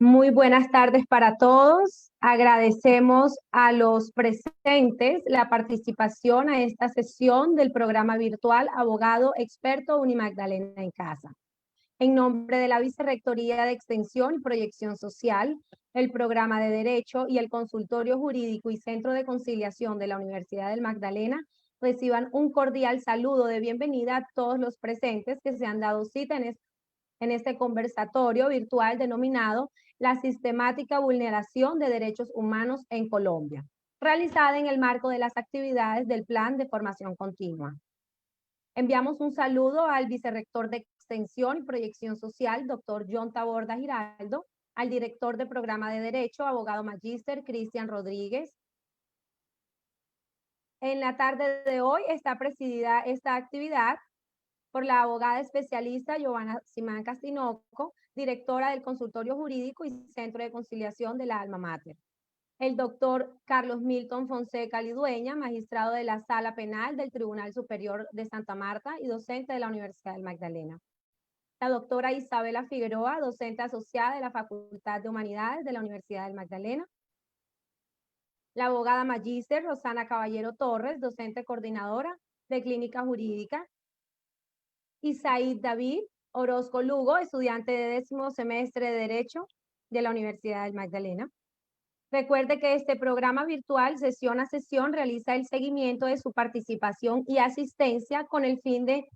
Muy buenas tardes para todos. Agradecemos a los presentes la participación a esta sesión del programa virtual Abogado Experto Unimagdalena en Casa. En nombre de la Vicerrectoría de Extensión y Proyección Social, el Programa de Derecho y el Consultorio Jurídico y Centro de Conciliación de la Universidad del Magdalena, reciban un cordial saludo de bienvenida a todos los presentes que se han dado cita en este conversatorio virtual denominado La sistemática vulneración de derechos humanos en Colombia, realizada en el marco de las actividades del Plan de Formación Continua. Enviamos un saludo al vicerrector de Extensión y Proyección Social, doctor John Taborda Giraldo, al director del Programa de Derecho, abogado magíster Cristian Rodríguez. En la tarde de hoy está presidida esta actividad por la abogada especialista Giovanna Simán Castinoco, directora del Consultorio Jurídico y Centro de Conciliación de la Alma Mater. El doctor Carlos Milton Fonseca Lidueña, magistrado de la Sala Penal del Tribunal Superior de Santa Marta y docente de la Universidad del Magdalena. La doctora Isabela Figueroa, docente asociada de la Facultad de Humanidades de la Universidad del Magdalena. La abogada magíster Rosana Caballero Torres, docente coordinadora de Clínica Jurídica. Y Said David Orozco Lugo, estudiante de 10º semestre de Derecho de la Universidad del Magdalena. Recuerde que este programa virtual, sesión a sesión, realiza el seguimiento de su participación y asistencia con el fin de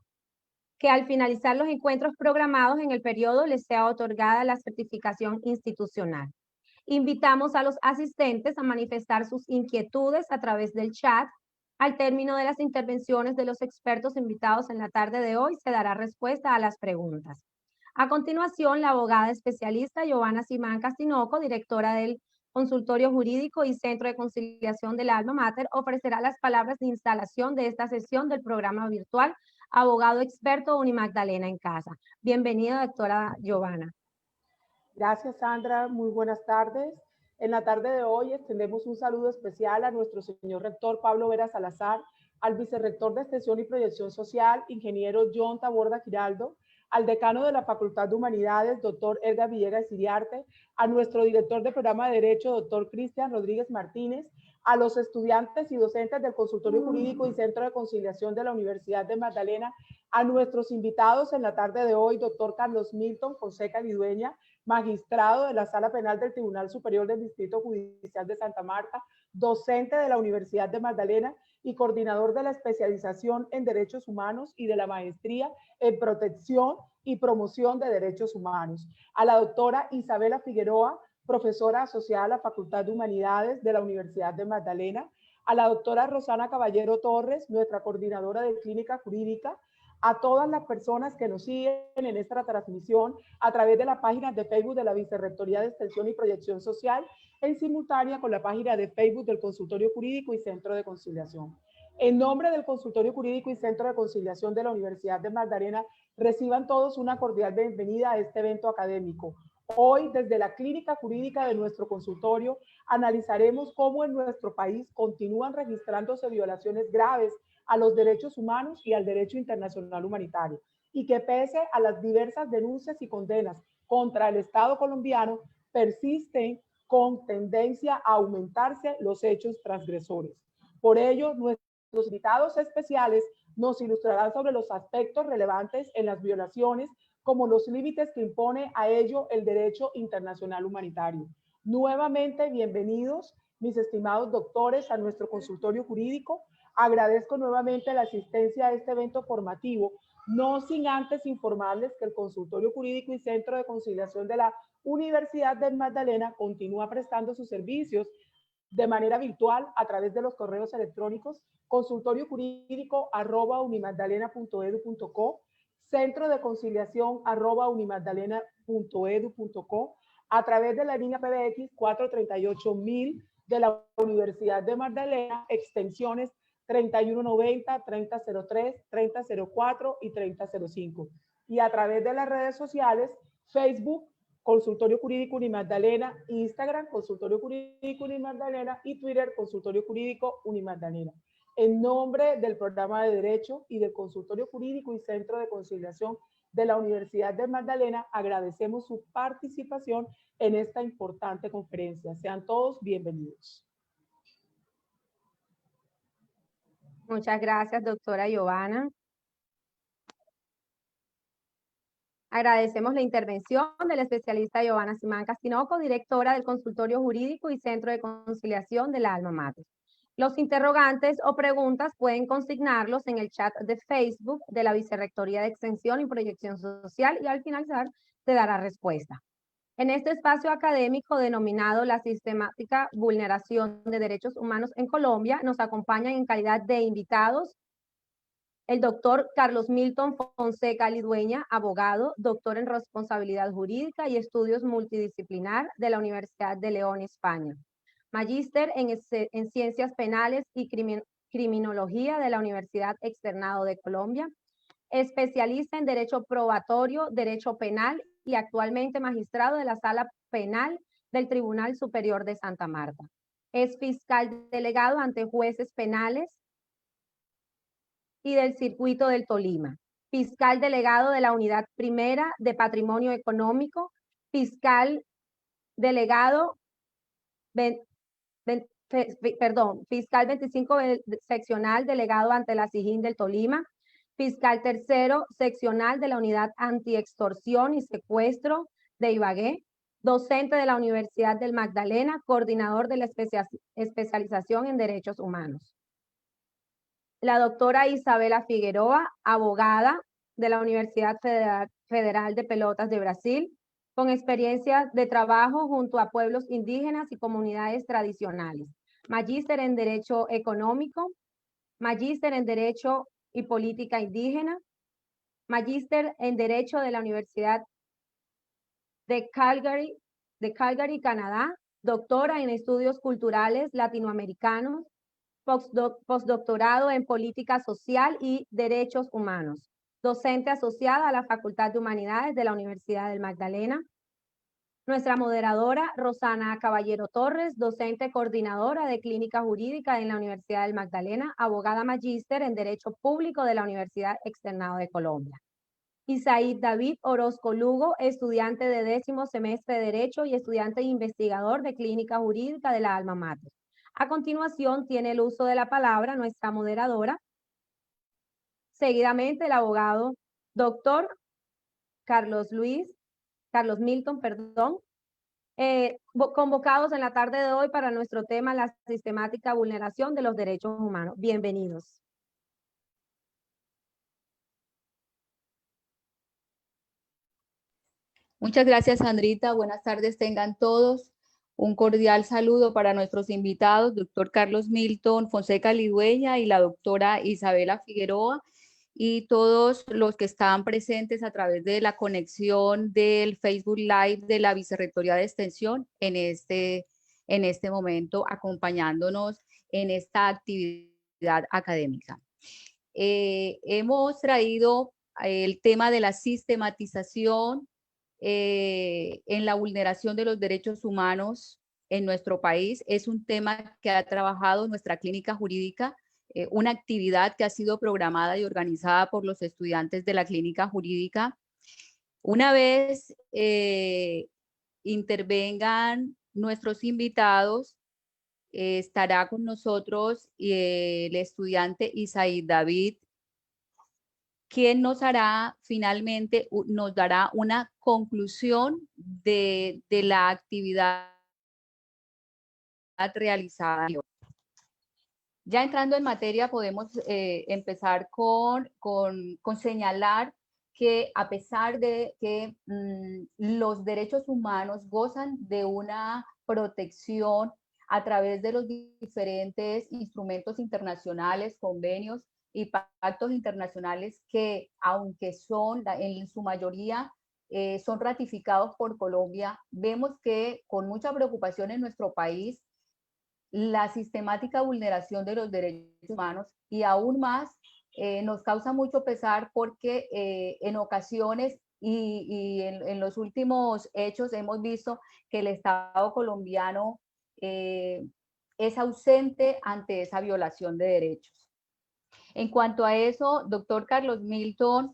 que al finalizar los encuentros programados en el periodo les sea otorgada la certificación institucional. Invitamos a los asistentes a manifestar sus inquietudes a través del chat. Al término de las intervenciones de los expertos invitados en la tarde de hoy, se dará respuesta a las preguntas. A continuación, la abogada especialista Giovanna Simán Castinoco, directora del Consultorio Jurídico y Centro de Conciliación del Alma Mater, ofrecerá las palabras de instalación de esta sesión del programa virtual Abogado Experto Unimagdalena en Casa. Bienvenida, doctora Giovanna. Gracias, Sandra. Muy buenas tardes. En la tarde de hoy extendemos un saludo especial a nuestro señor rector Pablo Vera Salazar, al vicerrector de Extensión y Proyección Social, ingeniero John Taborda Giraldo, al decano de la Facultad de Humanidades, doctor Edgar Villegas Iriarte, a nuestro director de Programa de Derecho, doctor Cristian Rodríguez Martínez, a los estudiantes y docentes del Consultorio Jurídico y Centro de Conciliación de la Universidad de Magdalena, a nuestros invitados en la tarde de hoy, doctor Carlos Milton Fonseca Lidueña, magistrado de la Sala Penal del Tribunal Superior del Distrito Judicial de Santa Marta, docente de la Universidad de Magdalena y coordinador de la especialización en Derechos Humanos y de la maestría en Protección y Promoción de Derechos Humanos. A la doctora Isabela Figueroa, profesora asociada a la Facultad de Humanidades de la Universidad de Magdalena. A la doctora Rosana Caballero Torres, nuestra coordinadora de Clínica Jurídica. A todas las personas que nos siguen en esta transmisión a través de la página de Facebook de la Vicerrectoría de Extensión y Proyección Social, en simultánea con la página de Facebook del Consultorio Jurídico y Centro de Conciliación. En nombre del Consultorio Jurídico y Centro de Conciliación de la Universidad de Magdalena, reciban todos una cordial bienvenida a este evento académico. Hoy, desde la clínica jurídica de nuestro consultorio, analizaremos cómo en nuestro país continúan registrándose violaciones graves a los derechos humanos y al derecho internacional humanitario, y que pese a las diversas denuncias y condenas contra el Estado colombiano, persisten con tendencia a aumentarse los hechos transgresores. Por ello, nuestros invitados especiales nos ilustrarán sobre los aspectos relevantes en las violaciones, como los límites que impone a ello el derecho internacional humanitario. Nuevamente, bienvenidos, mis estimados doctores, a nuestro consultorio jurídico. Agradezco nuevamente la asistencia a este evento formativo, no sin antes informarles que el Consultorio Jurídico y Centro de Conciliación de la Universidad de Magdalena continúa prestando sus servicios de manera virtual a través de los correos electrónicos consultoriojurídico@unimagdalena.edu.co, centro de conciliación @unimagdalena.edu.co, a través de la línea PBX 438.000 de la Universidad de Magdalena, extensiones 3190, 3003, 3004 y 3005. Y a través de las redes sociales, Facebook, Consultorio Jurídico Unimagdalena, Instagram, Consultorio Jurídico Unimagdalena y Twitter, Consultorio Jurídico Unimagdalena. En nombre del Programa de Derecho y del Consultorio Jurídico y Centro de Conciliación de la Universidad de Magdalena, agradecemos su participación en esta importante conferencia. Sean todos bienvenidos. Muchas gracias, doctora Giovanna. Agradecemos la intervención de la especialista Giovanna Simancas Tinoco, directora del Consultorio Jurídico y Centro de Conciliación de la Alma Mater. Los interrogantes o preguntas pueden consignarlos en el chat de Facebook de la Vicerrectoría de Extensión y Proyección Social y al finalizar se dará respuesta. En este espacio académico denominado la sistemática vulneración de derechos humanos en Colombia, nos acompañan en calidad de invitados el doctor Carlos Milton Fonseca Lidueña, abogado, doctor en responsabilidad jurídica y estudios multidisciplinar de la Universidad de León, España. Magíster en Ciencias Penales y Criminología de la Universidad Externado de Colombia. Especialista en Derecho Probatorio, Derecho Penal y actualmente magistrado de la Sala Penal del Tribunal Superior de Santa Marta. Es fiscal delegado ante jueces penales y del Circuito del Tolima, fiscal delegado de la Unidad Primera de Patrimonio Económico, fiscal delegado, fiscal 25 seccional delegado ante la SIJIN del Tolima, fiscal tercero seccional de la Unidad Antiextorsión y Secuestro de Ibagué, docente de la Universidad del Magdalena, coordinador de la especialización en Derechos Humanos. La doctora Isabela Figueroa, abogada de la Universidad Federal de Pelotas de Brasil, con experiencia de trabajo junto a pueblos indígenas y comunidades tradicionales. Magíster en Derecho Económico, magíster en Derecho y Política Indígena, magíster en Derecho de la Universidad de Calgary, Canadá, doctora en Estudios Culturales Latinoamericanos, postdoctorado en Política Social y Derechos Humanos, docente asociada a la Facultad de Humanidades de la Universidad del Magdalena. Nuestra moderadora, Rosana Caballero Torres, docente coordinadora de Clínica Jurídica en la Universidad del Magdalena, abogada magíster en Derecho Público de la Universidad Externado de Colombia. Isaid David Orozco Lugo, estudiante de 10º semestre de Derecho y estudiante e investigador de Clínica Jurídica de la Alma Mater. A continuación, tiene el uso de la palabra nuestra moderadora. Seguidamente, el abogado doctor Carlos Milton, convocados en la tarde de hoy para nuestro tema, la sistemática vulneración de los derechos humanos. Bienvenidos. Muchas gracias, Sandrita. Buenas tardes tengan todos. Un cordial saludo para nuestros invitados, doctor Carlos Milton Fonseca Lidueña y la doctora Isabela Figueroa, y todos los que están presentes a través de la conexión del Facebook Live de la Vicerrectoría de Extensión en este momento, acompañándonos en esta actividad académica. Hemos traído el tema de la sistematización en la vulneración de los derechos humanos en nuestro país. Es un tema que ha trabajado nuestra clínica jurídica, una actividad que ha sido programada y organizada por los estudiantes de la clínica jurídica. Una vez intervengan nuestros invitados, estará con nosotros el estudiante Isaid David, quien nos dará una conclusión de la actividad realizada. Ya entrando en materia, podemos empezar con señalar que a pesar de que los derechos humanos gozan de una protección a través de los diferentes instrumentos internacionales, convenios y pactos internacionales que, aunque son en su mayoría son ratificados por Colombia, vemos que con mucha preocupación en nuestro país la sistemática vulneración de los derechos humanos, y aún más nos causa mucho pesar porque en ocasiones y en los últimos hechos hemos visto que el Estado colombiano es ausente ante esa violación de derechos. En cuanto a eso, doctor Carlos Milton,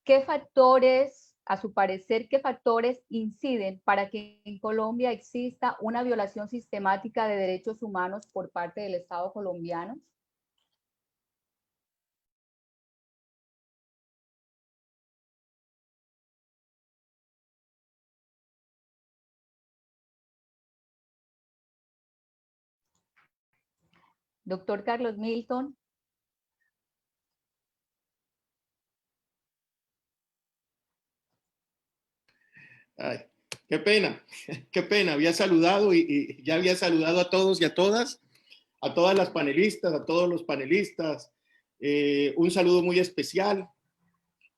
¿qué factores, a su parecer, qué factores inciden para que en Colombia exista una violación sistemática de derechos humanos por parte del Estado colombiano? Doctor Carlos Milton. Ay, qué pena, qué pena. Había saludado y ya había saludado a todos y a todas las panelistas, a todos los panelistas. Un saludo muy especial.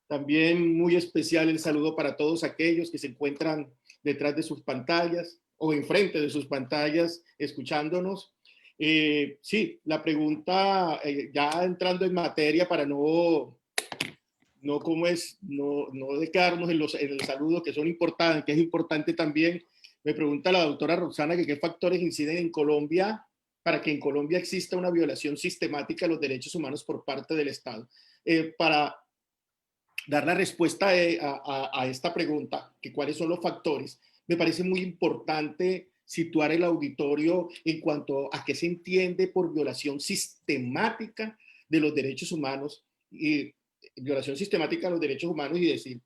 También muy especial el saludo para todos aquellos que se encuentran detrás de sus pantallas o enfrente de sus pantallas escuchándonos. Sí, la pregunta, ya entrando en materia para no de quedarnos en el saludo, que son importantes, que es importante también. Me pregunta la doctora Roxana que qué factores inciden en Colombia para que en Colombia exista una violación sistemática de los derechos humanos por parte del Estado. Para dar la respuesta a esta pregunta, que cuáles son los factores, me parece muy importante situar el auditorio en cuanto a qué se entiende por violación sistemática de los derechos humanos y violación sistemática de los derechos humanos y decir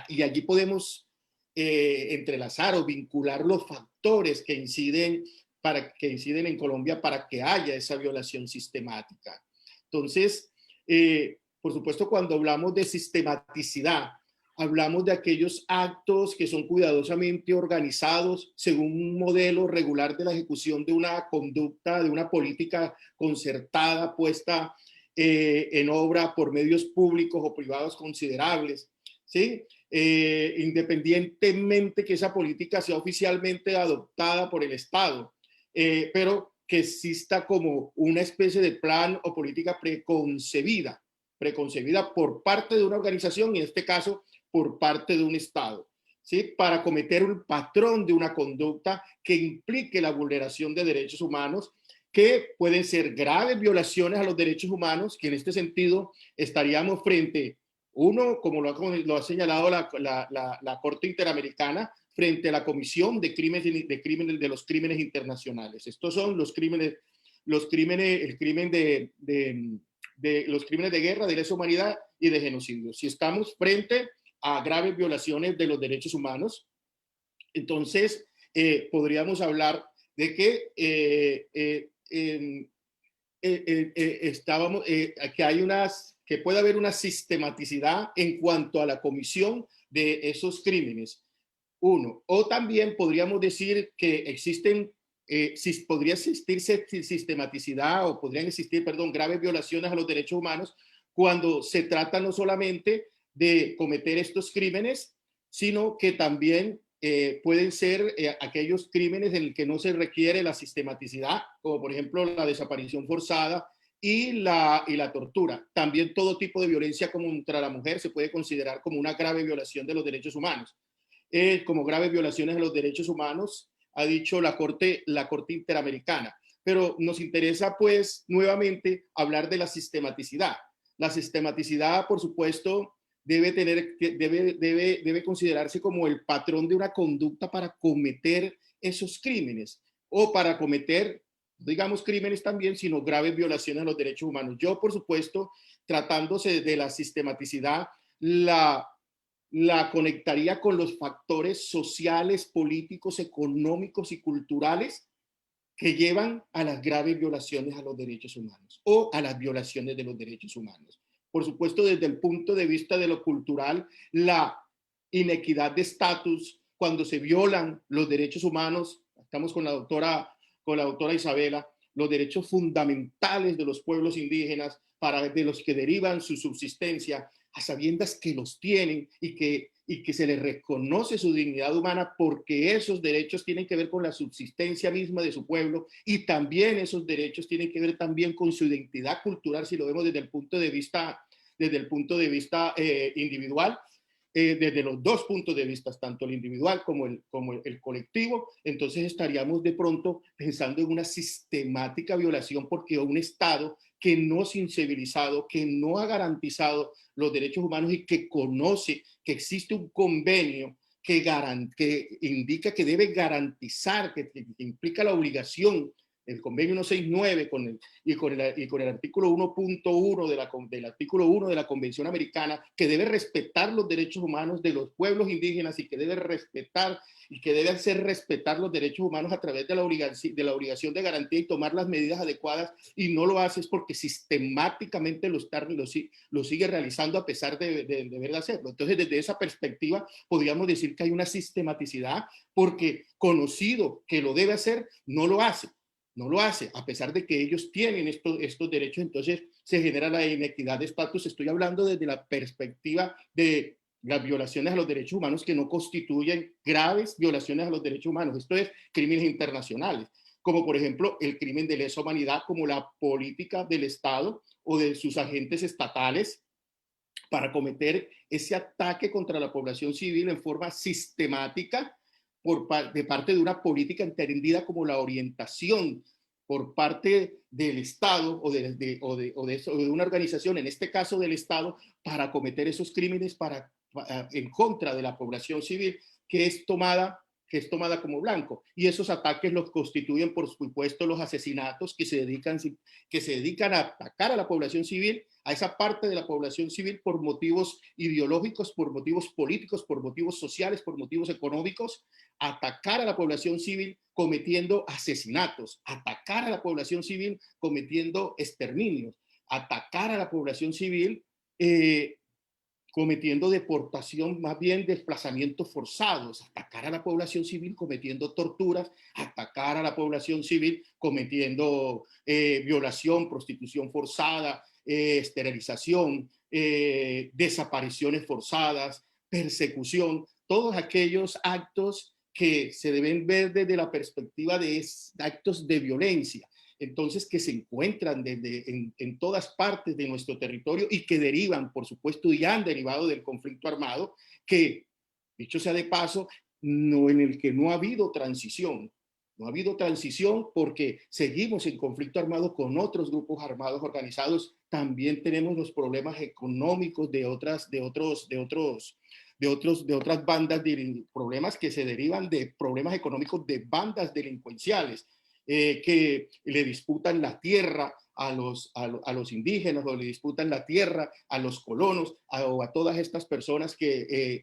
y allí podemos entrelazar o vincular los factores que inciden en Colombia para que haya esa violación sistemática. Entonces, por supuesto, cuando hablamos de sistematicidad, hablamos de aquellos actos que son cuidadosamente organizados según un modelo regular de la ejecución de una conducta, de una política concertada, puesta en obra por medios públicos o privados considerables, ¿sí? Independientemente que esa política sea oficialmente adoptada por el Estado, pero que exista como una especie de plan o política preconcebida por parte de una organización, y en este caso por parte de un Estado, ¿sí? Para cometer un patrón de una conducta que implique la vulneración de derechos humanos, que pueden ser graves violaciones a los derechos humanos, que en este sentido estaríamos frente, uno, como lo ha señalado la Corte Interamericana, frente a la Comisión de los Crímenes Internacionales. Estos son los crímenes, los crímenes de guerra, de lesa humanidad y de genocidio. Si estamos frente a graves violaciones de los derechos humanos, entonces podríamos hablar de que que puede haber una sistematicidad en cuanto a la comisión de esos crímenes. Uno, o también podríamos decir que podría existir sistematicidad o podrían existir, graves violaciones a los derechos humanos cuando se trata no solamente de cometer estos crímenes, sino que también pueden ser aquellos crímenes en el que no se requiere la sistematicidad, como por ejemplo la desaparición forzada y la tortura. También todo tipo de violencia contra la mujer se puede considerar como una grave violación de los derechos humanos. Como graves violaciones de los derechos humanos, ha dicho la Corte Interamericana. Pero nos interesa, pues, nuevamente hablar de la sistematicidad. La sistematicidad, por supuesto, debe considerarse como el patrón de una conducta para cometer esos crímenes o para cometer, digamos, crímenes también, sino graves violaciones a los derechos humanos. Yo, por supuesto, tratándose de la sistematicidad, la conectaría con los factores sociales, políticos, económicos y culturales que llevan a las graves violaciones a los derechos humanos o a las violaciones de los derechos humanos. Por supuesto, desde el punto de vista de lo cultural, la inequidad de estatus, cuando se violan los derechos humanos, estamos con la doctora Isabela, los derechos fundamentales de los pueblos indígenas, de los que derivan su subsistencia, a sabiendas que los tienen y que se les reconoce su dignidad humana, porque esos derechos tienen que ver con la subsistencia misma de su pueblo, y también esos derechos tienen que ver también con su identidad cultural, si lo vemos desde el punto de vista individual, desde los dos puntos de vista, tanto el individual como el colectivo. Entonces estaríamos de pronto pensando en una sistemática violación, porque un Estado que no sensibilizado, que no ha garantizado los derechos humanos y que conoce que existe un convenio que indica que debe garantizar, que implica la obligación, el convenio 169 con el artículo 1.1 del artículo 1 de la Convención Americana, que debe respetar los derechos humanos de los pueblos indígenas y que debe respetar y que debe hacer respetar los derechos humanos a través de la obligación de garantía y tomar las medidas adecuadas, y no lo hace es porque sistemáticamente lo sigue realizando a pesar de deber hacerlo. Entonces, desde esa perspectiva, podríamos decir que hay una sistematicidad porque conocido que lo debe hacer, no lo hace. No lo hace, a pesar de que ellos tienen estos derechos. Entonces se genera la inequidad de estatus. Estoy hablando desde la perspectiva de las violaciones a los derechos humanos que no constituyen graves violaciones a los derechos humanos. Esto es crímenes internacionales, como por ejemplo el crimen de lesa humanidad, como la política del Estado o de sus agentes estatales para cometer ese ataque contra la población civil en forma sistemática de parte de una política entendida como la orientación por parte del Estado o de una organización, en este caso del Estado, para cometer esos crímenes en contra de la población civil que es tomada como blanco. Y esos ataques los constituyen, por supuesto, los asesinatos que se dedican a atacar a la población civil, a esa parte de la población civil por motivos ideológicos, por motivos políticos, por motivos sociales, por motivos económicos, atacar a la población civil cometiendo asesinatos, atacar a la población civil cometiendo exterminios, atacar a la población civil cometiendo deportación, más bien desplazamientos forzados, atacar a la población civil cometiendo torturas, atacar a la población civil cometiendo violación, prostitución forzada, esterilización, desapariciones forzadas, persecución, todos aquellos actos que se deben ver desde la perspectiva de actos de violencia. Entonces, que se encuentran en todas partes de nuestro territorio y que derivan, por supuesto, y han derivado del conflicto armado, que, dicho sea de paso, en el que no ha habido transición. No ha habido transición porque seguimos en conflicto armado con otros grupos armados organizados. También tenemos los problemas económicos de otras bandas, problemas que se derivan de problemas económicos de bandas delincuenciales. Que le disputan la tierra a los indígenas, o le disputan la tierra a los colonos, o a todas estas personas que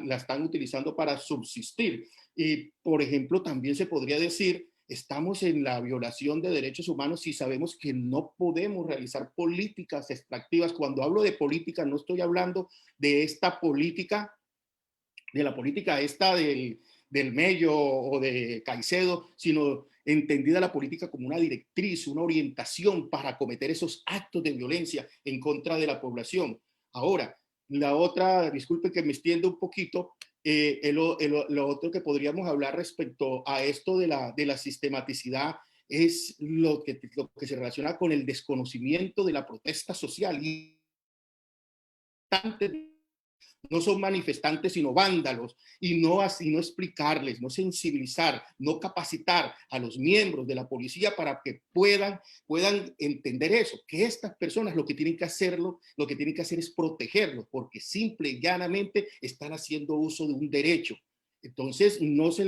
la están utilizando para subsistir. Y, por ejemplo, también se podría decir, estamos en la violación de derechos humanos y sabemos que no podemos realizar políticas extractivas. Cuando hablo de política, no estoy hablando de esta política, de la política esta del Mello o de Caicedo, sino entendida la política como una directriz, una orientación para cometer esos actos de violencia en contra de la población. Ahora, la otra, disculpe que me extienda un poquito, lo otro que podríamos hablar respecto a esto de la sistematicidad es lo que se relaciona con el desconocimiento de la protesta social. Y no son manifestantes sino vándalos, y no explicarles, no sensibilizar, no capacitar a los miembros de la policía para que puedan entender eso, que estas personas lo que tienen que hacer es protegerlos, porque simple y llanamente están haciendo uso de un derecho. Entonces no se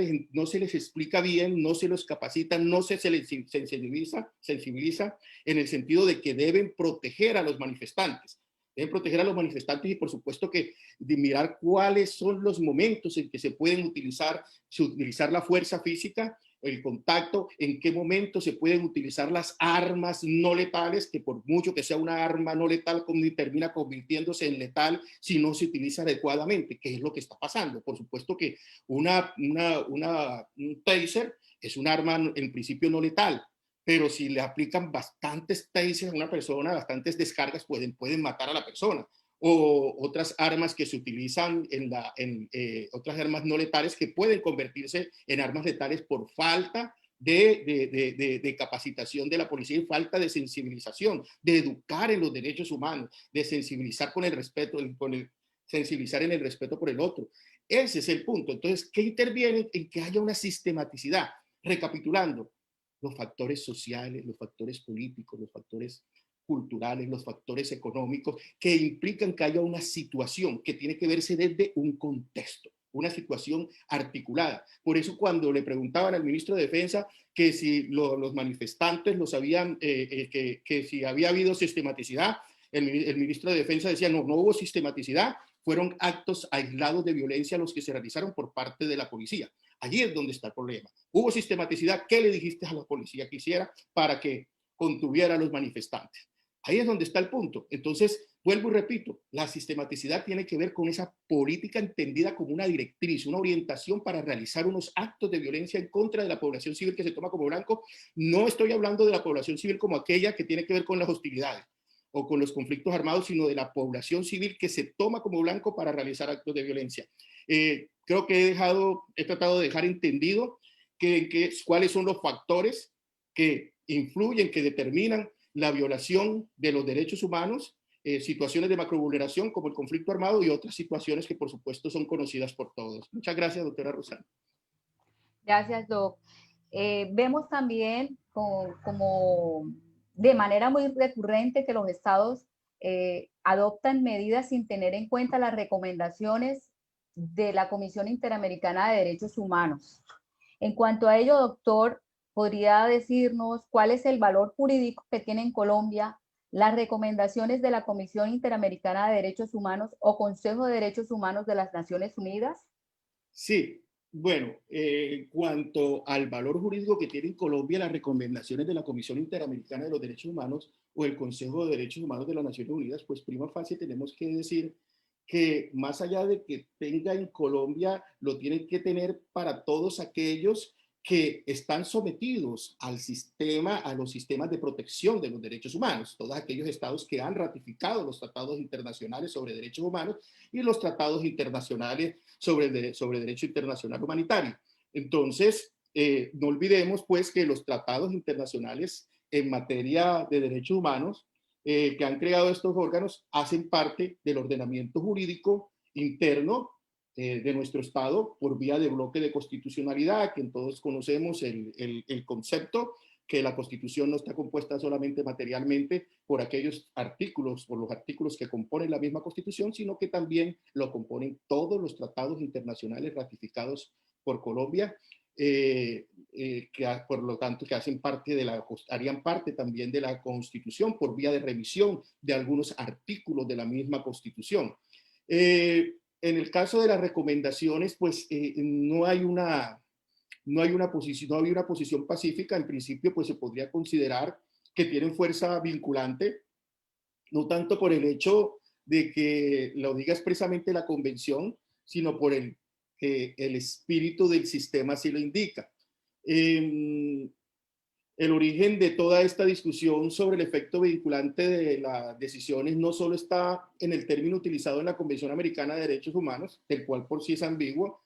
les explica bien, no se los capacita, no se les sensibiliza en el sentido de que deben proteger a los manifestantes. Deben proteger a los manifestantes y, por supuesto, que de mirar cuáles son los momentos en que se pueden utilizar la fuerza física, el contacto, en qué momento se pueden utilizar las armas no letales, que por mucho que sea una arma no letal, termina convirtiéndose en letal si no se utiliza adecuadamente, que es lo que está pasando. Por supuesto que un taser es un arma en principio no letal, pero si le aplican bastantes tasers a una persona, bastantes descargas, pueden matar a la persona. O otras armas que se utilizan otras armas no letales que pueden convertirse en armas letales por falta de capacitación de la policía y falta de sensibilización, de educar en los derechos humanos, de sensibilizar con el respeto, sensibilizar en el respeto por el otro. Ese es el punto. Entonces, ¿qué interviene en que haya una sistematicidad? Recapitulando, los factores sociales, los factores políticos, los factores culturales, los factores económicos, que implican que haya una situación que tiene que verse desde un contexto, una situación articulada. Por eso cuando le preguntaban al ministro de Defensa que si los manifestantes los habían, que si había habido sistematicidad, el ministro de Defensa decía no, no hubo sistematicidad, fueron actos aislados de violencia los que se realizaron por parte de la policía. Allí es donde está el problema. Hubo sistematicidad, ¿qué le dijiste a la policía que hiciera para que contuviera a los manifestantes? Ahí es donde está el punto. Entonces, vuelvo y repito, la sistematicidad tiene que ver con esa política entendida como una directriz, una orientación para realizar unos actos de violencia en contra de la población civil que se toma como blanco. No estoy hablando de la población civil como aquella que tiene que ver con las hostilidades o con los conflictos armados, sino de la población civil que se toma como blanco para realizar actos de violencia. Creo que he tratado de dejar entendido cuáles son los factores que influyen, que determinan la violación de los derechos humanos, situaciones de macrovulneración como el conflicto armado y otras situaciones que por supuesto son conocidas por todos. Muchas gracias, doctora Rosana. Gracias, Doc. Vemos también como de manera muy recurrente que los estados adoptan medidas sin tener en cuenta las recomendaciones de la Comisión Interamericana de Derechos Humanos. En cuanto a ello, doctor, ¿podría decirnos cuál es el valor jurídico que tiene en Colombia las recomendaciones de la Comisión Interamericana de Derechos Humanos o Consejo de Derechos Humanos de las Naciones Unidas? Sí, bueno, en cuanto al valor jurídico que tiene en Colombia las recomendaciones de la Comisión Interamericana de los Derechos Humanos o el Consejo de Derechos Humanos de las Naciones Unidas, pues prima facie tenemos que decir que más allá de que tenga en Colombia, lo tienen que tener para todos aquellos que están sometidos al sistema, a los sistemas de protección de los derechos humanos, todos aquellos estados que han ratificado los tratados internacionales sobre derechos humanos y los tratados internacionales sobre derecho internacional humanitario. Entonces, no olvidemos pues que los tratados internacionales en materia de derechos humanos que han creado estos órganos hacen parte del ordenamiento jurídico interno de nuestro Estado por vía de bloque de constitucionalidad, que todos conocemos el concepto que la Constitución no está compuesta solamente materialmente por aquellos artículos, por los artículos que componen la misma Constitución, sino que también lo componen todos los tratados internacionales ratificados por Colombia, que por lo tanto que harían parte también de la Constitución por vía de revisión de algunos artículos de la misma Constitución. En el caso de las recomendaciones, pues no hay una posición pacífica. En principio, pues se podría considerar que tienen fuerza vinculante, no tanto por el hecho de que lo diga expresamente la convención, sino por el espíritu del sistema así lo indica. El origen de toda esta discusión sobre el efecto vinculante de las decisiones no solo está en el término utilizado en la Convención Americana de Derechos Humanos, del cual por sí es ambiguo,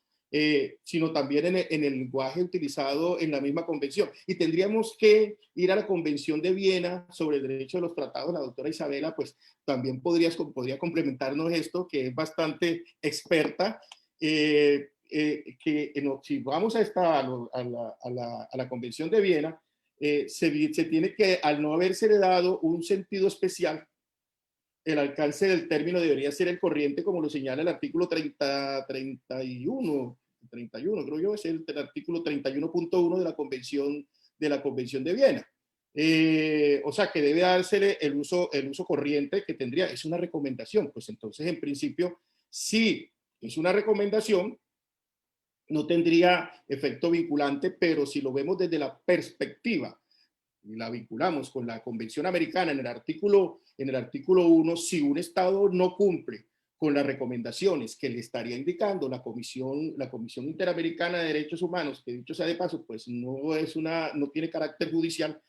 sino también en el lenguaje utilizado en la misma convención. Y tendríamos que ir a la Convención de Viena sobre el derecho de los tratados. La doctora Isabela, pues también podría complementarnos esto, que es bastante experta. Si vamos a la Convención de Viena, se tiene que, al no habérsele dado un sentido especial, el alcance del término debería ser el corriente, como lo señala el artículo 31, creo yo, es el artículo 31.1 de la Convención de Viena. O sea, que debe dársele el uso corriente que tendría. Es una recomendación. Pues entonces, en principio, si es una recomendación, no tendría efecto vinculante, pero si lo vemos desde la perspectiva y la vinculamos con la Convención Americana en el artículo 1, si un Estado no cumple con las recomendaciones que le estaría indicando la Comisión Interamericana de Derechos Humanos, que dicho sea de paso, pues no tiene carácter judicial,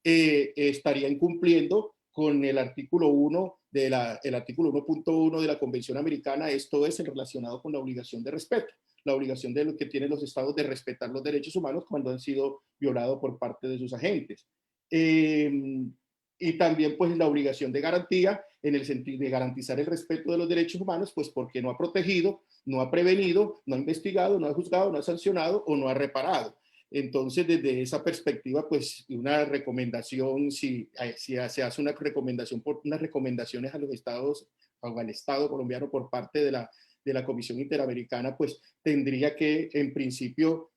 estaría incumpliendo con el artículo 1 el artículo 1.1 de la Convención Americana. Esto es relacionado con la obligación de respeto, la obligación de lo que tienen los estados de respetar los derechos humanos cuando han sido violados por parte de sus agentes. Y también pues la obligación de garantía en el sentido de garantizar el respeto de los derechos humanos, pues porque no ha protegido, no ha prevenido, no ha investigado, no ha juzgado, no ha sancionado o no ha reparado. Entonces, desde esa perspectiva, pues una recomendación, si se hace una recomendación por unas recomendaciones a los estados o al Estado colombiano por parte de la Comisión Interamericana, pues tendría que, en principio,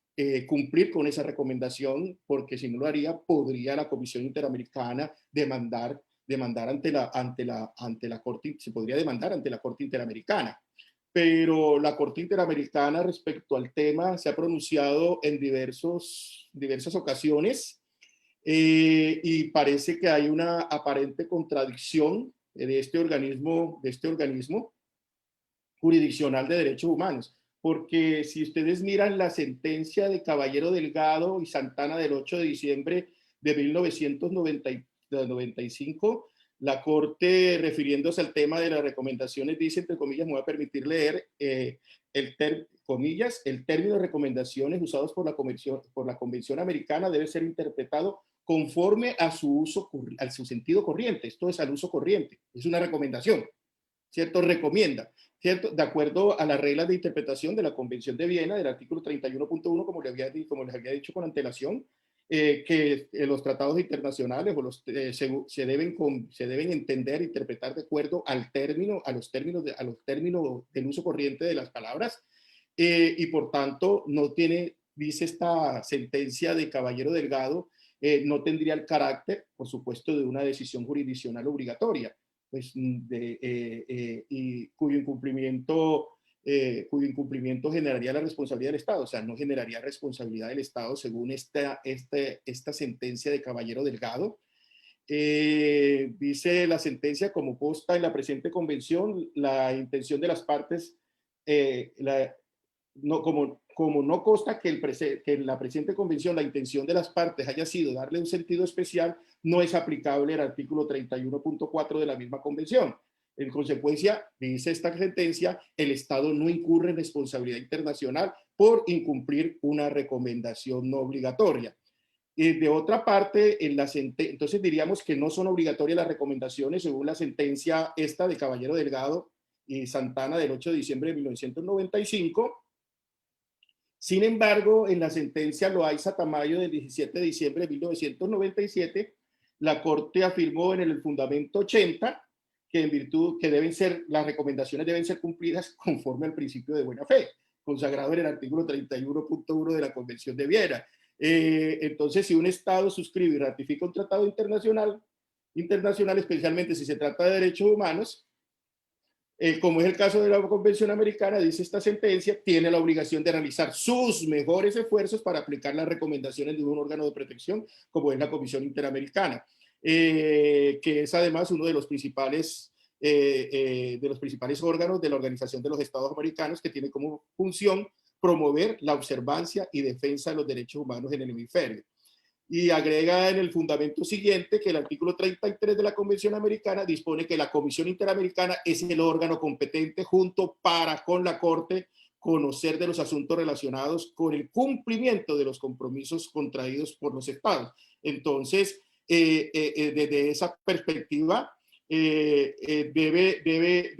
cumplir con esa recomendación, porque si no lo haría, podría la Comisión Interamericana demandar ante la Corte, se podría demandar ante la Corte Interamericana. Pero la Corte Interamericana respecto al tema se ha pronunciado en diversas ocasiones, y parece que hay una aparente contradicción de este organismo jurisdiccional de derechos humanos, porque si ustedes miran la sentencia de Caballero Delgado y Santana del 8 de diciembre de 1995, la Corte, refiriéndose al tema de las recomendaciones, dice, entre comillas, me voy a permitir leer el término de recomendaciones usados por la Convención Americana debe ser interpretado conforme a su sentido corriente. Esto es al uso corriente, es una recomendación, ¿cierto? Recomienda, ¿cierto? De acuerdo a las reglas de interpretación de la Convención de Viena, del artículo 31.1, como les había dicho con antelación, que los tratados internacionales se deben entender e interpretar de acuerdo a los términos del uso corriente de las palabras, y por tanto no tiene, dice esta sentencia de Caballero Delgado, no tendría el carácter, por supuesto, de una decisión jurisdiccional obligatoria, pues, y cuyo incumplimiento generaría la responsabilidad del Estado, o sea, no generaría responsabilidad del Estado según esta sentencia de Caballero Delgado. Dice la sentencia, como consta en la presente convención, la intención de las partes, como no consta que en la presente convención la intención de las partes haya sido darle un sentido especial, no es aplicable el artículo 31.4 de la misma convención. En consecuencia, dice esta sentencia, el Estado no incurre en responsabilidad internacional por incumplir una recomendación no obligatoria. De otra parte, entonces diríamos que no son obligatorias las recomendaciones según la sentencia esta de Caballero Delgado y Santana del 8 de diciembre de 1995. Sin embargo, en la sentencia Loaiza Tamayo del 17 de diciembre de 1997, la Corte afirmó en el fundamento 80 que en virtud que las recomendaciones deben ser cumplidas conforme al principio de buena fe, consagrado en el artículo 31.1 de la Convención de Viena. Entonces, si un Estado suscribe y ratifica un tratado internacional, especialmente si se trata de derechos humanos, como es el caso de la Convención Americana, dice esta sentencia, tiene la obligación de realizar sus mejores esfuerzos para aplicar las recomendaciones de un órgano de protección, como es la Comisión Interamericana, que es además uno de los principales órganos de la Organización de los Estados Americanos, que tiene como función promover la observancia y defensa de los derechos humanos en el hemisferio. Y agrega en el fundamento siguiente que el artículo 33 de la Convención Americana dispone que la Comisión Interamericana es el órgano competente junto con la Corte conocer de los asuntos relacionados con el cumplimiento de los compromisos contraídos por los Estados. Entonces, desde esa perspectiva, se debe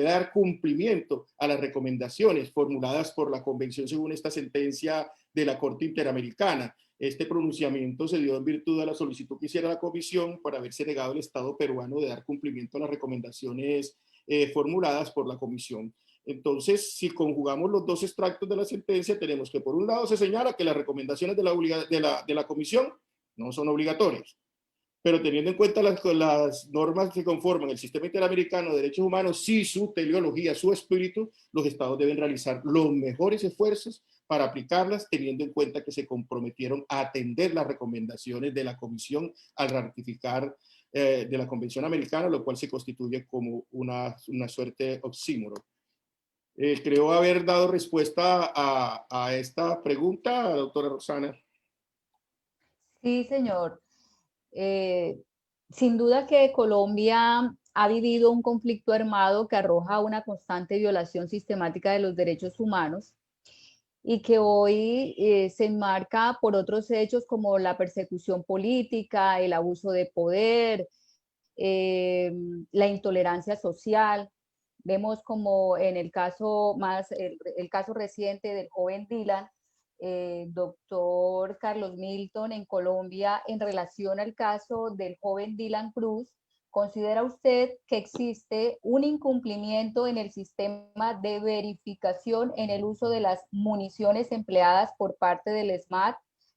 dar cumplimiento a las recomendaciones formuladas por la Convención según esta sentencia de la Corte Interamericana. Este pronunciamiento se dio en virtud de la solicitud que hiciera la Comisión por haberse negado el Estado peruano de dar cumplimiento a las recomendaciones formuladas por la Comisión. Entonces, si conjugamos los dos extractos de la sentencia, tenemos que por un lado se señala que las recomendaciones de la Comisión no son obligatorias, pero teniendo en cuenta las normas que conforman el sistema interamericano de derechos humanos, sí, su teleología, su espíritu, los Estados deben realizar los mejores esfuerzos para aplicarlas, teniendo en cuenta que se comprometieron a atender las recomendaciones de la Comisión al ratificar de la Convención Americana, lo cual se constituye como una suerte oxímoron. Creo haber dado respuesta a esta pregunta, doctora Rosana. Sí, señor. Sin duda que Colombia ha vivido un conflicto armado que arroja una constante violación sistemática de los derechos humanos y que hoy se enmarca por otros hechos como la persecución política, el abuso de poder, la intolerancia social. Vemos como en el caso el caso reciente del joven Dylan, doctor Carlos Milton, en Colombia, en relación al caso del joven Dylan Cruz, ¿considera usted que existe un incumplimiento en el sistema de verificación en el uso de las municiones empleadas por parte del SMAT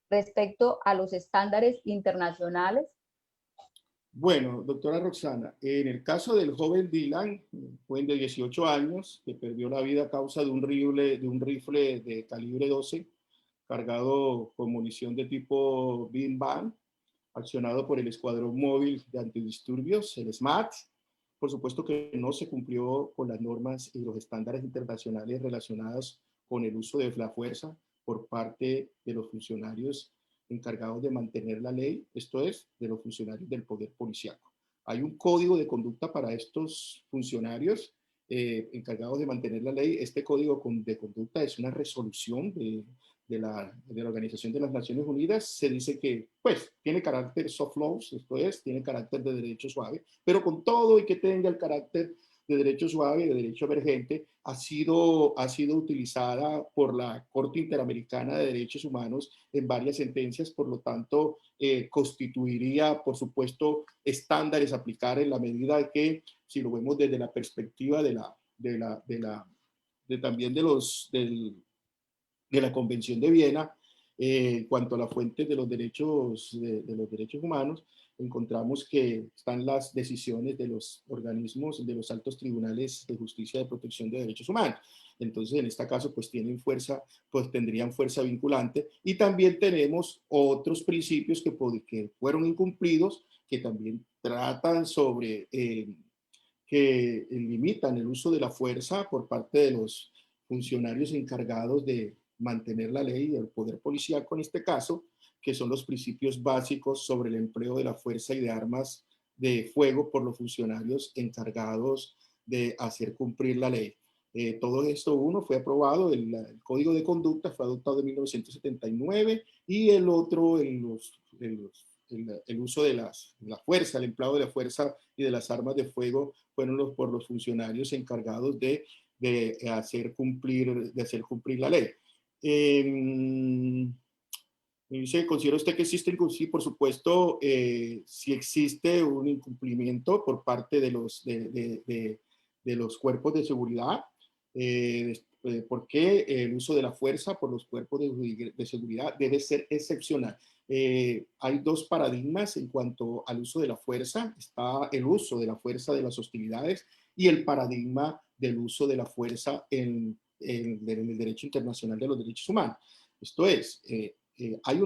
respecto a los estándares internacionales? Bueno, doctora Roxana, en el caso del joven Dylan, joven de 18 años, que perdió la vida a causa de un rifle de calibre 12, cargado con munición de tipo Bim Bam, accionado por el Escuadrón Móvil de Antidisturbios, el SMAT. Por supuesto que no se cumplió con las normas y los estándares internacionales relacionados con el uso de la fuerza por parte de los funcionarios encargados de mantener la ley, esto es, de los funcionarios del poder policiaco. Hay un código de conducta para estos funcionarios encargados de mantener la ley. Este código de conducta es una resolución de la Organización de las Naciones Unidas. Se dice que, pues, tiene carácter soft laws, esto es, tiene carácter de derecho suave, pero con todo y que tenga el carácter de derecho suave y de derecho emergente, ha sido utilizada por la Corte Interamericana de Derechos Humanos en varias sentencias. Por lo tanto, constituiría, por supuesto, estándares a aplicar en la medida de que, si lo vemos desde la perspectiva también de la Convención de Viena, en cuanto a las fuentes de los derechos humanos, encontramos que están las decisiones de los organismos, de los altos tribunales de justicia de protección de derechos humanos. Entonces, en este caso, pues tendrían fuerza vinculante. Y también tenemos otros principios que fueron incumplidos, que también tratan sobre, que limitan el uso de la fuerza por parte de los funcionarios encargados de mantener la ley y el poder policial, en este caso, que son los principios básicos sobre el empleo de la fuerza y de armas de fuego por los funcionarios encargados de hacer cumplir la ley. Todo esto, fue aprobado, el Código de Conducta fue adoptado en 1979 y el otro, el uso de la fuerza, el empleo de la fuerza y de las armas de fuego fueron por los funcionarios encargados de hacer cumplir la ley. ¿Considera usted que existe, sí, por supuesto, si existe un incumplimiento por parte de los cuerpos de seguridad? Porque el uso de la fuerza por los cuerpos de seguridad debe ser excepcional. Hay dos paradigmas en cuanto al uso de la fuerza. Está el uso de la fuerza de las hostilidades y el paradigma del uso de la fuerza en el derecho internacional de los derechos humanos. Esto es, hay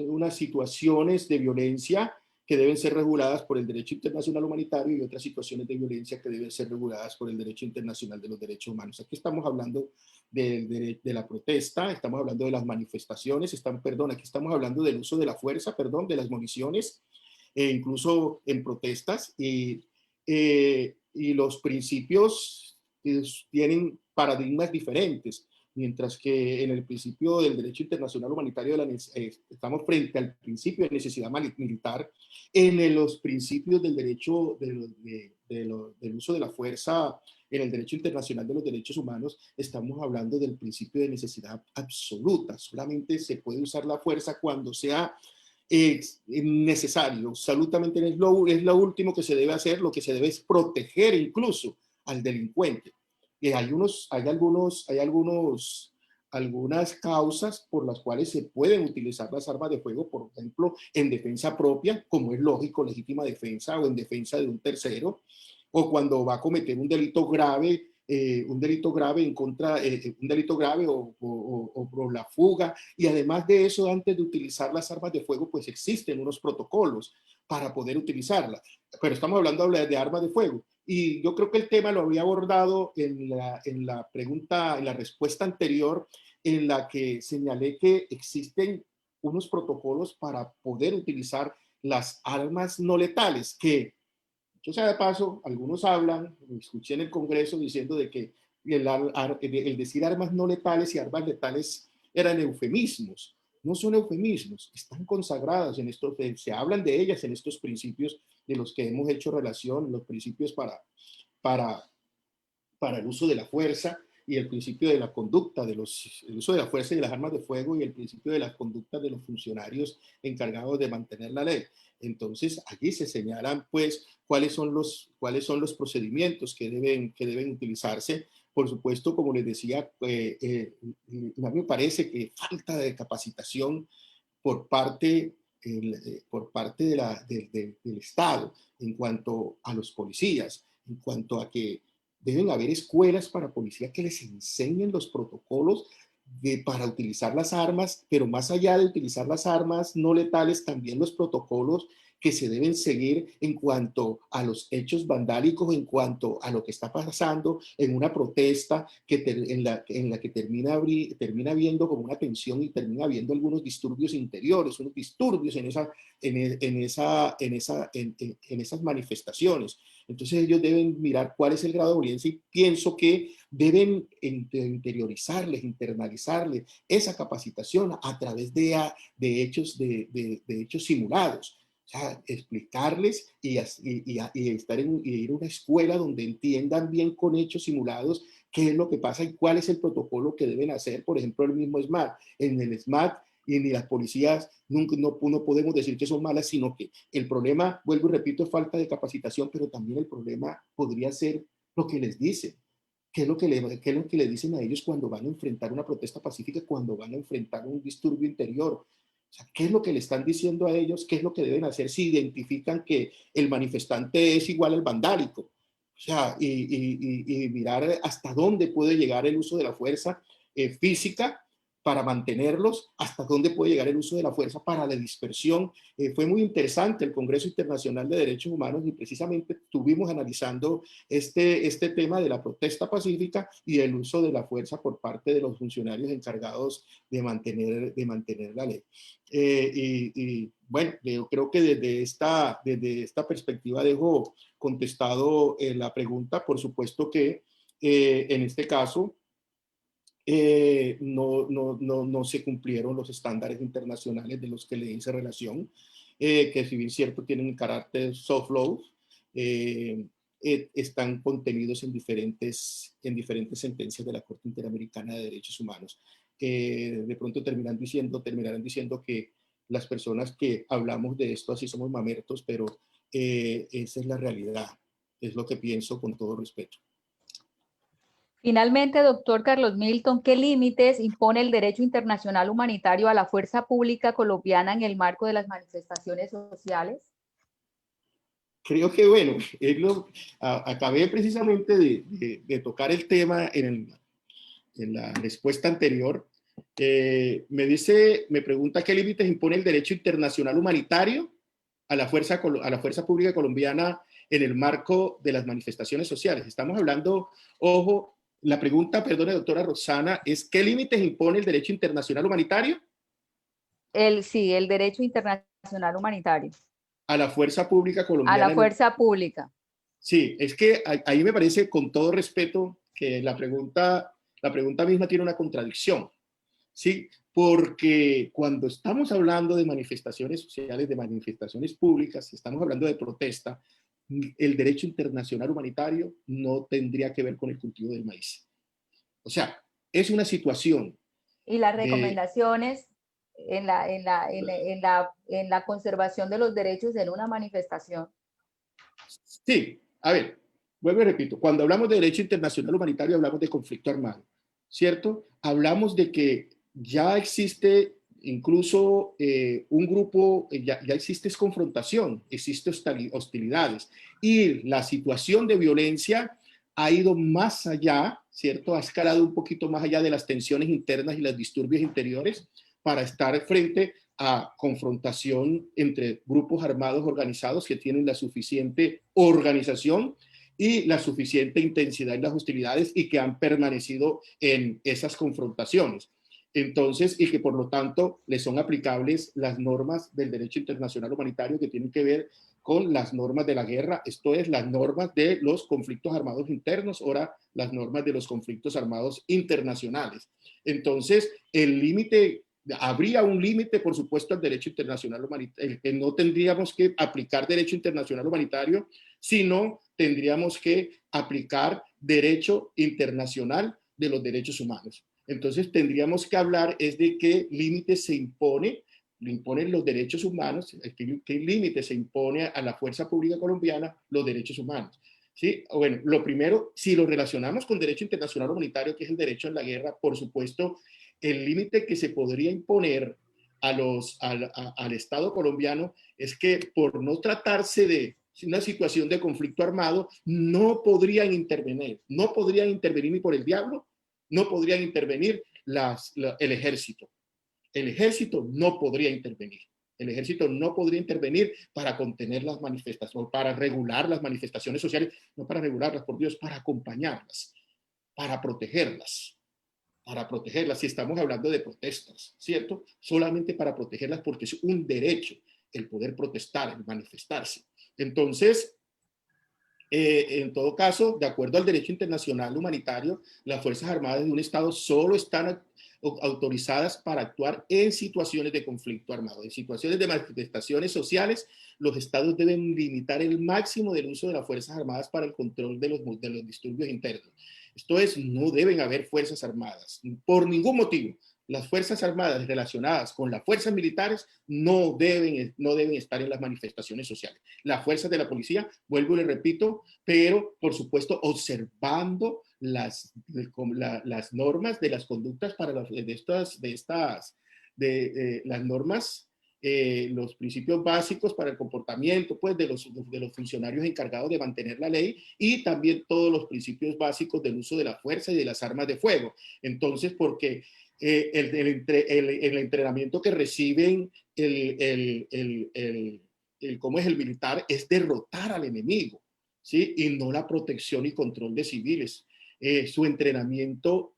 unas situaciones de violencia que deben ser reguladas por el derecho internacional humanitario y otras situaciones de violencia que deben ser reguladas por el derecho internacional de los derechos humanos. Aquí estamos hablando de la protesta, estamos hablando de las manifestaciones, aquí estamos hablando del uso de la fuerza, de las municiones, incluso en protestas, y los principios tienen paradigmas diferentes. Mientras que en el principio del derecho internacional humanitario estamos frente al principio de necesidad militar, en los principios del derecho del uso de la fuerza, en el derecho internacional de los derechos humanos, estamos hablando del principio de necesidad absoluta. Solamente se puede usar la fuerza cuando sea necesario. Absolutamente es lo último que se debe hacer. Lo que se debe es proteger incluso al delincuente. Algunas causas por las cuales se pueden utilizar las armas de fuego, por ejemplo, en defensa propia, como es lógico, legítima defensa, o en defensa de un tercero, o cuando va a cometer un delito grave o por la fuga. Y además de eso, antes de utilizar las armas de fuego, pues existen unos protocolos para poder utilizarlas. Pero estamos hablando de armas de fuego. Y yo creo que el tema lo había abordado en la respuesta anterior, en la que señalé que existen unos protocolos para poder utilizar las armas no letales, que, yo sea de paso, algunos hablan, escuché en el Congreso diciendo de que el decir armas no letales y armas letales eran eufemismos. No son eufemismos, están consagradas en estos, se hablan de ellas en estos principios de los que hemos hecho relación, los principios para el uso de la fuerza, y el principio de la conducta, el uso de la fuerza y de las armas de fuego y el principio de la conducta de los funcionarios encargados de mantener la ley. Entonces, allí se señalan, pues, cuáles son los procedimientos que deben utilizarse. Por supuesto, como les decía, a mí me parece que falta de capacitación por parte, del Estado en cuanto a los policías, en cuanto a que deben haber escuelas para policías que les enseñen los protocolos para utilizar las armas, pero más allá de utilizar las armas no letales, también los protocolos que se deben seguir en cuanto a los hechos vandálicos, en cuanto a lo que está pasando en una protesta en la que termina habiendo como una tensión y termina habiendo algunos disturbios interiores, unos disturbios en esas manifestaciones. Entonces ellos deben mirar cuál es el grado de violencia y pienso que deben interiorizarles, internalizarles esa capacitación a través de hechos simulados. O sea, explicarles y ir a una escuela donde entiendan bien con hechos simulados qué es lo que pasa y cuál es el protocolo que deben hacer. Por ejemplo, el mismo SMAT. En el SMAT y ni las policías no podemos decir que son malas, sino que el problema, vuelvo y repito, es falta de capacitación, pero también el problema podría ser lo que les dicen. ¿Qué es lo que le dicen a ellos cuando van a enfrentar una protesta pacífica, cuando van a enfrentar un disturbio interior? O sea, ¿qué es lo que le están diciendo a ellos? ¿Qué es lo que deben hacer si identifican que el manifestante es igual al vandálico? O sea, y mirar hasta dónde puede llegar el uso de la fuerza física para mantenerlos, hasta dónde puede llegar el uso de la fuerza para la dispersión. Fue muy interesante el Congreso Internacional de Derechos Humanos y precisamente estuvimos analizando este tema de la protesta pacífica y el uso de la fuerza por parte de los funcionarios encargados de mantener la ley. Bueno, yo creo que desde esta perspectiva dejo contestado la pregunta. Por supuesto que en este caso no se cumplieron los estándares internacionales de los que le hice relación, que si bien cierto tienen carácter soft law, están contenidos en diferentes sentencias de la Corte Interamericana de Derechos Humanos, que de pronto terminarán diciendo que las personas que hablamos de esto así somos mamertos, pero esa es la realidad, es lo que pienso con todo respeto. Finalmente, doctor Carlos Milton, ¿qué límites impone el derecho internacional humanitario a la fuerza pública colombiana en el marco de las manifestaciones sociales? Creo que, bueno, acabé precisamente de tocar el tema en la respuesta anterior. Me pregunta qué límites impone el derecho internacional humanitario a la fuerza pública colombiana en el marco de las manifestaciones sociales. Estamos hablando, ojo, la pregunta, perdone, doctora Rosana, es ¿qué límites impone el derecho internacional humanitario? Sí, el derecho internacional humanitario. A la fuerza pública colombiana. A la fuerza pública. Sí, es que ahí me parece, con todo respeto, que la pregunta misma tiene una contradicción, ¿sí? Porque cuando estamos hablando de manifestaciones sociales, de manifestaciones públicas, estamos hablando de protesta, el derecho internacional humanitario no tendría que ver con el cultivo del maíz. O sea, es una situación. Y las recomendaciones en la conservación de los derechos en una manifestación. Sí, a ver, vuelvo y repito, cuando hablamos de derecho internacional humanitario hablamos de conflicto armado, ¿cierto? Hablamos de que ya existe incluso un grupo, ya existe confrontación, existe hostilidades y la situación de violencia ha ido más allá, ¿cierto? Ha escalado un poquito más allá de las tensiones internas y los disturbios interiores para estar frente a confrontación entre grupos armados organizados que tienen la suficiente organización y la suficiente intensidad en las hostilidades y que han permanecido en esas confrontaciones. Entonces, y que por lo tanto les son aplicables las normas del derecho internacional humanitario que tienen que ver con las normas de la guerra, esto es, las normas de los conflictos armados internos, ahora las normas de los conflictos armados internacionales. Entonces, el límite, habría un límite, por supuesto, al derecho internacional humanitario, que no tendríamos que aplicar derecho internacional humanitario, sino tendríamos que aplicar derecho internacional de los derechos humanos. Entonces tendríamos que hablar es de qué límite se impone, le imponen los derechos humanos, qué límite se impone a la fuerza pública colombiana los derechos humanos. ¿Sí? Bueno, lo primero, si lo relacionamos con derecho internacional humanitario, que es el derecho en la guerra, por supuesto, el límite que se podría imponer al Estado colombiano es que por no tratarse de una situación de conflicto armado, no podrían intervenir ni por el diablo, no podrían intervenir el ejército. El ejército no podría intervenir. El ejército no podría intervenir para contener las manifestaciones, para regular las manifestaciones sociales, no para regularlas, por Dios, para acompañarlas, para protegerlas, si estamos hablando de protestas, ¿cierto? Solamente para protegerlas porque es un derecho el poder protestar, el manifestarse. Entonces, en todo caso, de acuerdo al derecho internacional humanitario, las Fuerzas Armadas de un Estado solo están autorizadas para actuar en situaciones de conflicto armado. En situaciones de manifestaciones sociales, los estados deben limitar el máximo del uso de las Fuerzas Armadas para el control de los disturbios internos. Esto es, no deben haber Fuerzas Armadas, por ningún motivo. Las Fuerzas Armadas relacionadas con las fuerzas militares no deben estar en las manifestaciones sociales. Las fuerzas de la policía, vuelvo y le repito, pero por supuesto observando las normas de las conductas para las normas, los principios básicos para el comportamiento pues, de los funcionarios encargados de mantener la ley y también todos los principios básicos del uso de la fuerza y de las armas de fuego. Entonces, porque el entrenamiento que reciben ¿cómo es el militar? Es derrotar al enemigo, ¿sí? Y no la protección y control de civiles. Su entrenamiento,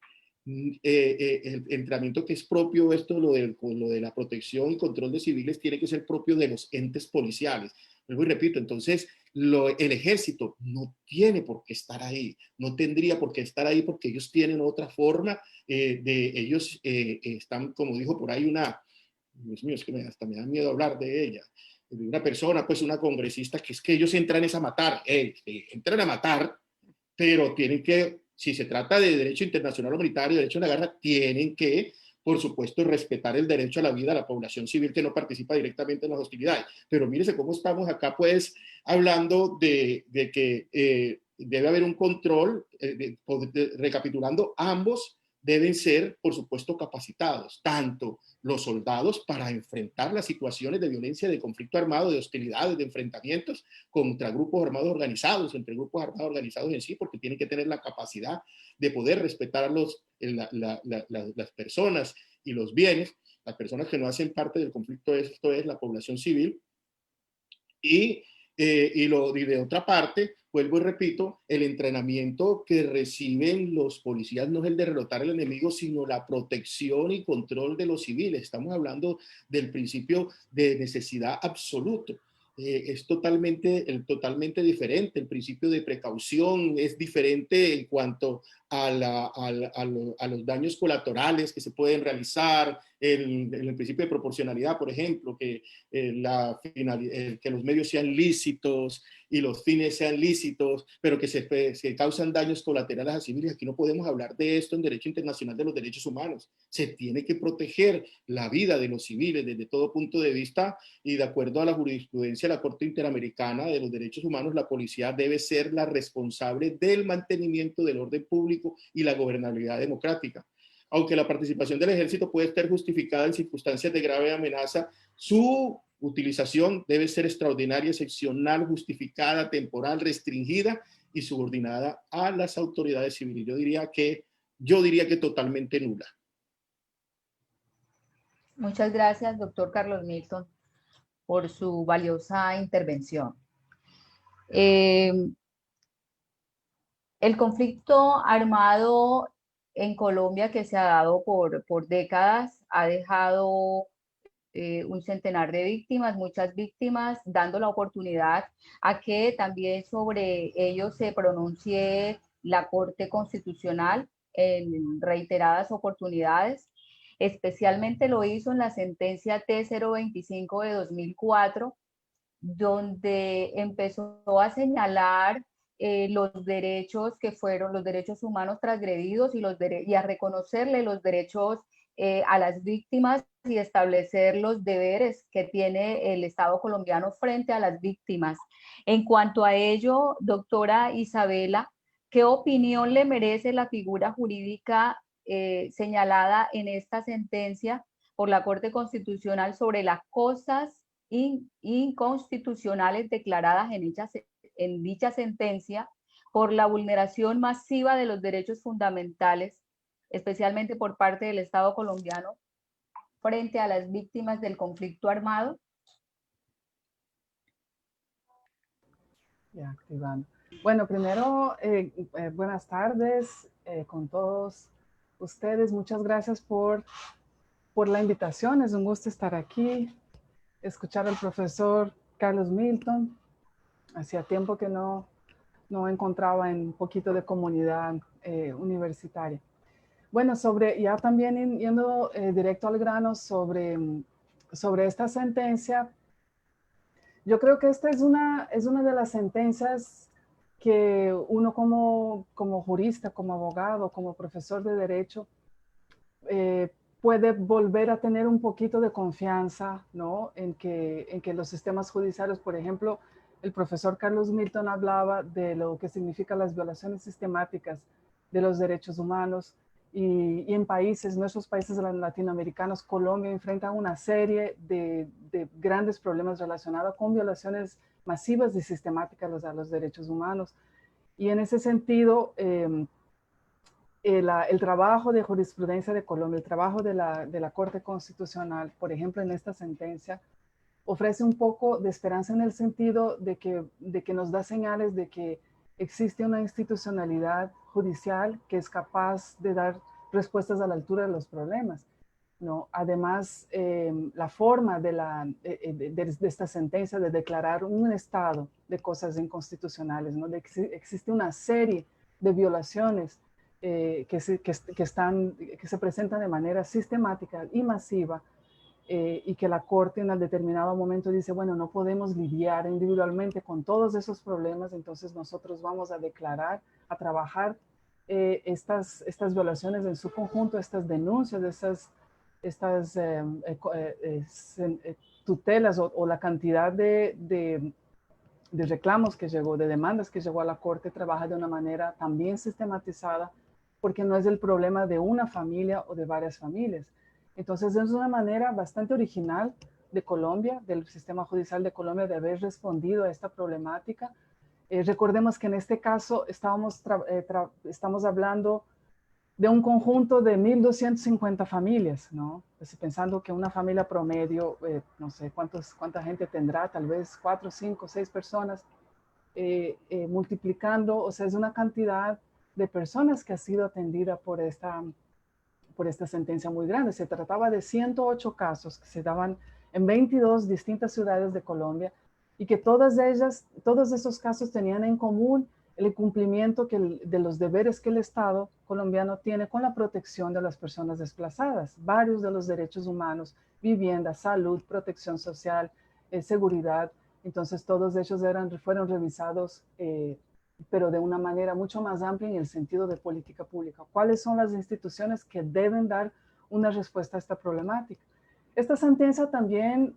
el entrenamiento que es propio, lo de la protección y control de civiles, tiene que ser propio de los entes policiales. Luego, y repito, entonces, el ejército no tiene por qué estar ahí, no tendría por qué estar ahí porque ellos tienen otra forma ellos están, como dijo por ahí Dios mío, es que hasta me da miedo hablar de ella, de una persona, pues una congresista, que es que ellos entran a matar, entran a matar, pero tienen que, si se trata de derecho internacional humanitario, derecho a la guerra, tienen que, por supuesto, respetar el derecho a la vida de la población civil que no participa directamente en las hostilidades. Pero mírese cómo estamos acá, pues, hablando de que debe haber un control, recapitulando, ambos deben ser, por supuesto, capacitados, tanto los soldados para enfrentar las situaciones de violencia, de conflicto armado, de hostilidades, de enfrentamientos contra grupos armados organizados, entre grupos armados organizados en sí, porque tienen que tener la capacidad de poder respetar a las personas y los bienes, las personas que no hacen parte del conflicto, esto es la población civil, y de otra parte, vuelvo y repito, el entrenamiento que reciben los policías no es el de derrotar al enemigo, sino la protección y control de los civiles. Estamos hablando del principio de necesidad absoluto. Es totalmente diferente. El principio de precaución es diferente en cuanto a los daños colaterales que se pueden realizar, el principio de proporcionalidad, por ejemplo, que los medios sean lícitos y los fines sean lícitos, pero que se causan daños colaterales a civiles. Aquí no podemos hablar de esto en derecho internacional de los derechos humanos. Se tiene que proteger la vida de los civiles desde todo punto de vista, y de acuerdo a la jurisprudencia de la Corte Interamericana de los Derechos Humanos, la policía debe ser la responsable del mantenimiento del orden público y la gobernabilidad democrática. Aunque la participación del ejército puede estar justificada en circunstancias de grave amenaza, su utilización debe ser extraordinaria, excepcional, justificada, temporal, restringida y subordinada a las autoridades civiles. Yo diría que totalmente nula. Muchas gracias, doctor Carlos Milton, por su valiosa intervención. El conflicto armado en Colombia, que se ha dado por décadas, ha dejado un centenar de víctimas, muchas víctimas, dando la oportunidad a que también sobre ello se pronuncie la Corte Constitucional en reiteradas oportunidades. Especialmente lo hizo en la sentencia T025 de 2004, donde empezó a señalar los derechos que fueron los derechos humanos transgredidos y a reconocerle los derechos a las víctimas y establecer los deberes que tiene el Estado colombiano frente a las víctimas. En cuanto a ello, doctora Isabela, ¿qué opinión le merece la figura jurídica señalada en esta sentencia por la Corte Constitucional sobre las cosas inconstitucionales declaradas en dicha sentencia por la vulneración masiva de los derechos fundamentales, especialmente por parte del Estado colombiano, frente a las víctimas del conflicto armado? Ya, activando. Bueno, primero, buenas tardes con todos ustedes. Muchas gracias por la invitación. Es un gusto estar aquí, escuchar al profesor Carlos Milton. Hacía tiempo que no encontraba en un poquito de comunidad universitaria. Bueno, ya también yendo directo al grano sobre esta sentencia, yo creo que esta es una de las sentencias que uno como jurista, como abogado, como profesor de derecho, puede volver a tener un poquito de confianza, ¿no? En que los sistemas judiciales, por ejemplo, el profesor Carlos Milton hablaba de lo que significan las violaciones sistemáticas de los derechos humanos y en nuestros países latinoamericanos, Colombia enfrenta una serie de grandes problemas relacionados con violaciones masivas y sistemáticas a los derechos humanos. Y en ese sentido, el trabajo de jurisprudencia de Colombia, el trabajo de la Corte Constitucional, por ejemplo, en esta sentencia, ofrece un poco de esperanza en el sentido de que nos da señales de que existe una institucionalidad judicial que es capaz de dar respuestas a la altura de los problemas, ¿no? Además, la forma de esta sentencia de declarar un estado de cosas inconstitucionales, ¿no? De que existe una serie de violaciones que se presentan de manera sistemática y masiva, y que la Corte en un determinado momento dice, bueno, no podemos lidiar individualmente con todos esos problemas, entonces nosotros vamos a declarar, a trabajar estas violaciones en su conjunto, estas denuncias, estas tutelas o la cantidad de reclamos que llegó, de demandas que llegó a la Corte, trabaja de una manera también sistematizada, porque no es el problema de una familia o de varias familias. Entonces es una manera bastante original de Colombia, del sistema judicial de Colombia, de haber respondido a esta problemática. Recordemos que en este caso estamos hablando de un conjunto de 1.250 familias, ¿no? Pues pensando que una familia promedio, no sé cuánta gente tendrá, tal vez 4, 5, 6 personas, multiplicando, o sea, es una cantidad de personas que ha sido atendida por esta sentencia muy grande. Se trataba de 108 casos que se daban en 22 distintas ciudades de Colombia y que todos esos casos tenían en común el cumplimiento de los deberes que el Estado colombiano tiene con la protección de las personas desplazadas. Varios de los derechos humanos, vivienda, salud, protección social, seguridad. Entonces todos ellos fueron revisados, pero de una manera mucho más amplia en el sentido de política pública. ¿Cuáles son las instituciones que deben dar una respuesta a esta problemática? Esta sentencia también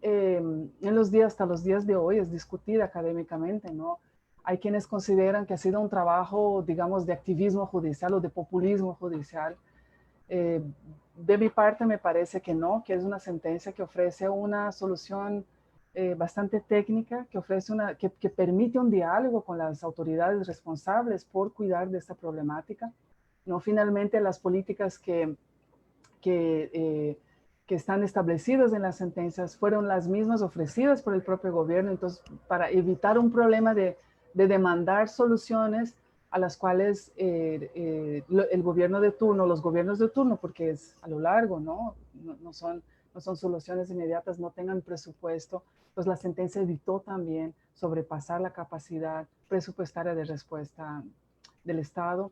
hasta los días de hoy es discutida académicamente, ¿no? Hay quienes consideran que ha sido un trabajo, digamos, de activismo judicial o de populismo judicial. De mi parte me parece que no, que es una sentencia que ofrece una solución bastante técnica, que permite un diálogo con las autoridades responsables por cuidar de esta problemática. ¿No? Finalmente, las políticas que están establecidas en las sentencias fueron las mismas ofrecidas por el propio gobierno. Entonces, para evitar un problema de demandar soluciones a las cuales el gobierno de turno, los gobiernos de turno, porque es a lo largo, ¿no? No son soluciones inmediatas, no tengan presupuesto, pues la sentencia evitó también sobrepasar la capacidad presupuestaria de respuesta del Estado.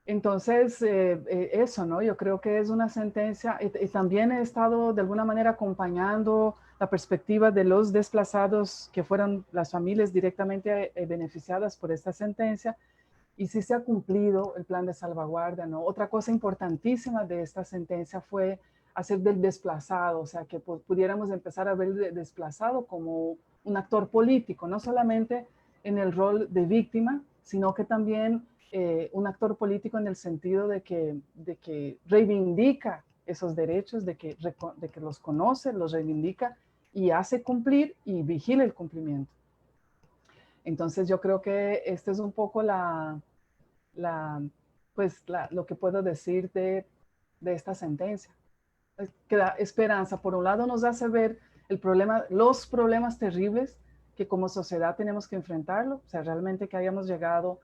Entonces, eso, ¿no? Yo creo que es una sentencia, y también he estado de alguna manera acompañando la perspectiva de los desplazados que fueron las familias directamente beneficiadas por esta sentencia y si se ha cumplido el plan de salvaguardia, ¿no? Otra cosa importantísima de esta sentencia fue hacer del desplazado, o sea, que pudiéramos empezar a ver el desplazado como un actor político, no solamente en el rol de víctima, sino que también un actor político en el sentido de que reivindica esos derechos, de que los conoce, los reivindica y hace cumplir y vigila el cumplimiento. Entonces yo creo que este es un poco lo que puedo decir de esta sentencia. Que da esperanza. Por un lado nos hace ver los problemas terribles que como sociedad tenemos que enfrentarlo. O sea, realmente que hayamos llegado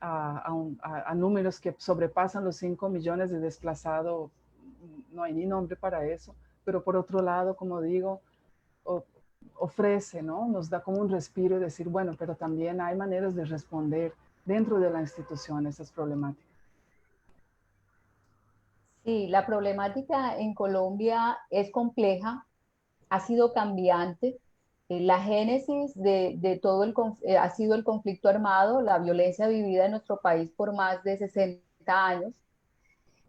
a números que sobrepasan los 5 millones de desplazados, no hay ni nombre para eso. Pero por otro lado, como digo, ofrece, ¿no? Nos da como un respiro y decir, bueno, pero también hay maneras de responder dentro de la institución a esas problemáticas. Sí, la problemática en Colombia es compleja, ha sido cambiante. La génesis de todo ha sido el conflicto armado, la violencia vivida en nuestro país por más de 60 años,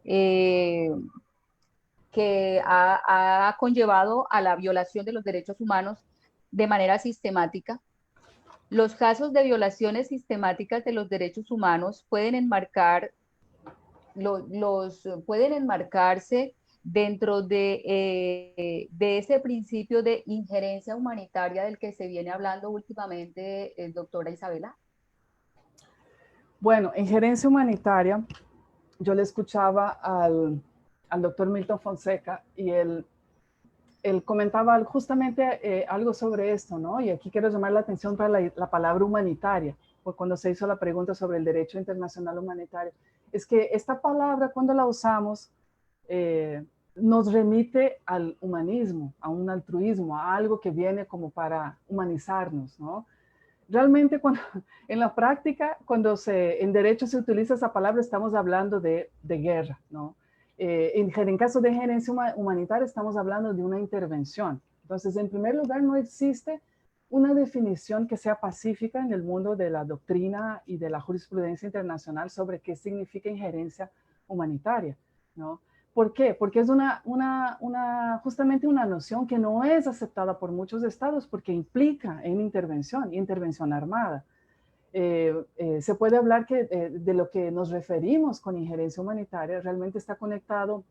que ha conllevado a la violación de los derechos humanos de manera sistemática. Los casos de violaciones sistemáticas de los derechos humanos pueden enmarcarse dentro de ese principio de injerencia humanitaria del que se viene hablando últimamente, doctora Isabela. Bueno, injerencia humanitaria, yo le escuchaba al doctor Milton Fonseca y él comentaba justamente algo sobre esto, ¿no? Y aquí quiero llamar la atención para la palabra humanitaria, porque cuando se hizo la pregunta sobre el derecho internacional humanitario, es que esta palabra cuando la usamos nos remite al humanismo, a un altruismo, a algo que viene como para humanizarnos, ¿no? Realmente en la práctica, en derecho se utiliza esa palabra, estamos hablando de guerra, ¿no? En caso de injerencia humanitaria estamos hablando de una intervención. Entonces, en primer lugar, no existe una definición que sea pacífica en el mundo de la doctrina y de la jurisprudencia internacional sobre qué significa injerencia humanitaria, ¿no? ¿Por qué? Porque es justamente una noción que no es aceptada por muchos estados porque implica en intervención armada. Se puede hablar que de lo que nos referimos con injerencia humanitaria realmente está conectado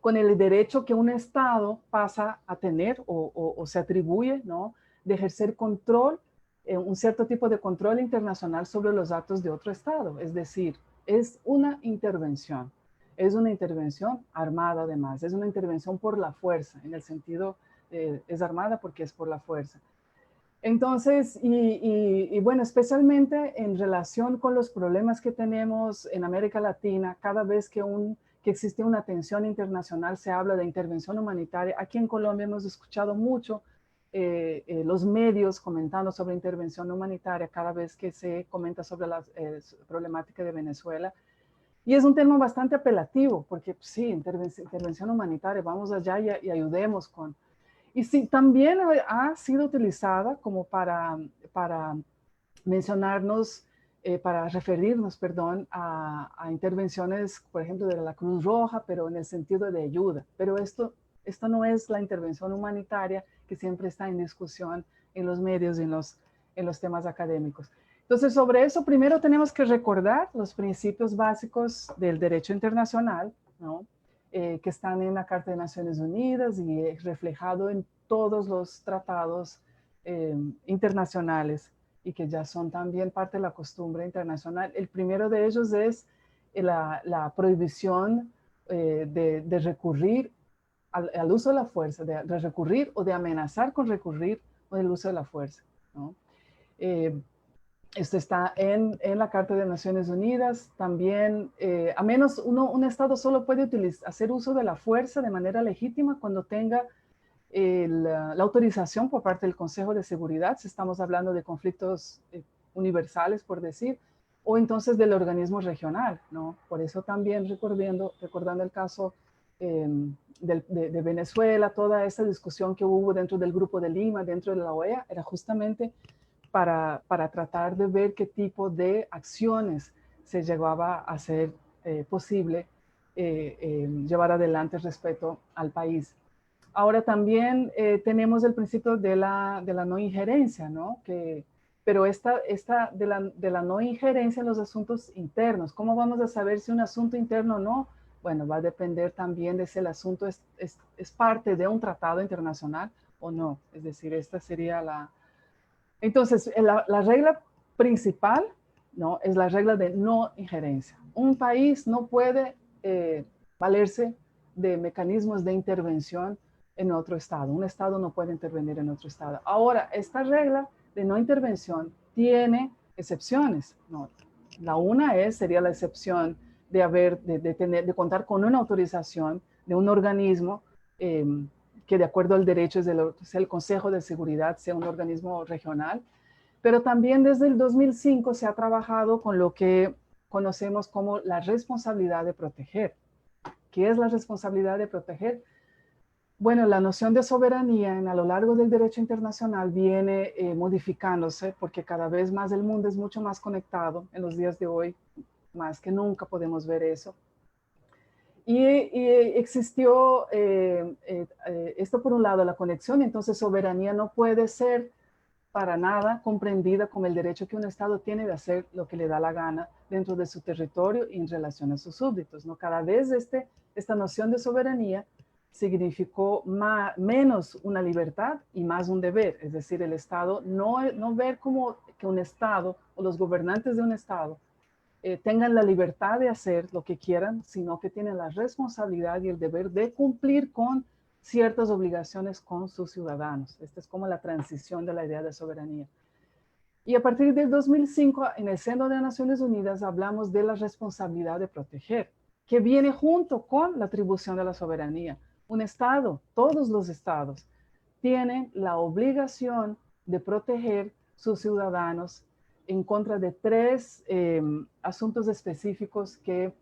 con el derecho que un estado pasa a tener o se atribuye, ¿no? De ejercer control, un cierto tipo de control internacional sobre los actos de otro estado. Es decir, es una intervención. Es una intervención armada además, es una intervención por la fuerza, en el sentido, es armada porque es por la fuerza. Entonces, bueno, especialmente en relación con los problemas que tenemos en América Latina, cada vez que existe una tensión internacional se habla de intervención humanitaria. Aquí en Colombia hemos escuchado mucho los medios comentando sobre intervención humanitaria cada vez que se comenta sobre la problemática de Venezuela. Y es un tema bastante apelativo, porque sí, intervención humanitaria, vamos allá y ayudemos con... Y sí, también ha sido utilizada como para mencionarnos, para referirnos, perdón, a intervenciones, por ejemplo, de la Cruz Roja, pero en el sentido de ayuda. Pero esto no es la intervención humanitaria que siempre está en discusión en los medios y en los temas académicos. Entonces, sobre eso primero tenemos que recordar los principios básicos del derecho internacional, ¿no? Que están en la Carta de Naciones Unidas y reflejado en todos los tratados internacionales y que ya son también parte de la costumbre internacional. El primero de ellos es la prohibición de recurrir al uso de la fuerza, de recurrir o de amenazar con recurrir con el uso de la fuerza, ¿no? Esto está en la Carta de Naciones Unidas. También, a menos un Estado solo puede hacer uso de la fuerza de manera legítima cuando tenga la autorización por parte del Consejo de Seguridad, si estamos hablando de conflictos universales, por decir, o entonces del organismo regional, ¿no? Por eso también recordando el caso de Venezuela, toda esa discusión que hubo dentro del Grupo de Lima, dentro de la OEA, era justamente para tratar de ver qué tipo de acciones se llevaba a ser posible llevar adelante respecto al país. Ahora también tenemos el principio de la no injerencia, ¿no? Pero esta de la no injerencia en los asuntos internos. ¿Cómo vamos a saber si un asunto interno o no? Bueno, va a depender también de si el asunto es parte de un tratado internacional o no. Es decir, esta sería la... Entonces, la regla principal, ¿no? Es la regla de no injerencia. Un país no puede valerse de mecanismos de intervención en otro estado. Un estado no puede intervenir en otro estado. Ahora, esta regla de no intervención tiene excepciones, ¿no? La una sería la excepción de contar con una autorización de un organismo que de acuerdo al derecho es el Consejo de Seguridad, sea un organismo regional, pero también desde el 2005 se ha trabajado con lo que conocemos como la responsabilidad de proteger. ¿Qué es la responsabilidad de proteger? Bueno, la noción de soberanía a lo largo del derecho internacional viene modificándose porque cada vez más el mundo es mucho más conectado en los días de hoy, más que nunca podemos ver eso. Y existió esto por un lado, la conexión, entonces soberanía no puede ser para nada comprendida como el derecho que un Estado tiene de hacer lo que le da la gana dentro de su territorio y en relación a sus súbditos, ¿no? Cada vez esta noción de soberanía significó menos una libertad y más un deber, es decir, el Estado no ver como que un Estado o los gobernantes de un Estado tengan la libertad de hacer lo que quieran, sino que tienen la responsabilidad y el deber de cumplir con ciertas obligaciones con sus ciudadanos. Esta es como la transición de la idea de soberanía. Y a partir del 2005, en el seno de Naciones Unidas, hablamos de la responsabilidad de proteger, que viene junto con la atribución de la soberanía. Un Estado, todos los Estados, tienen la obligación de proteger sus ciudadanos en contra de tres asuntos específicos que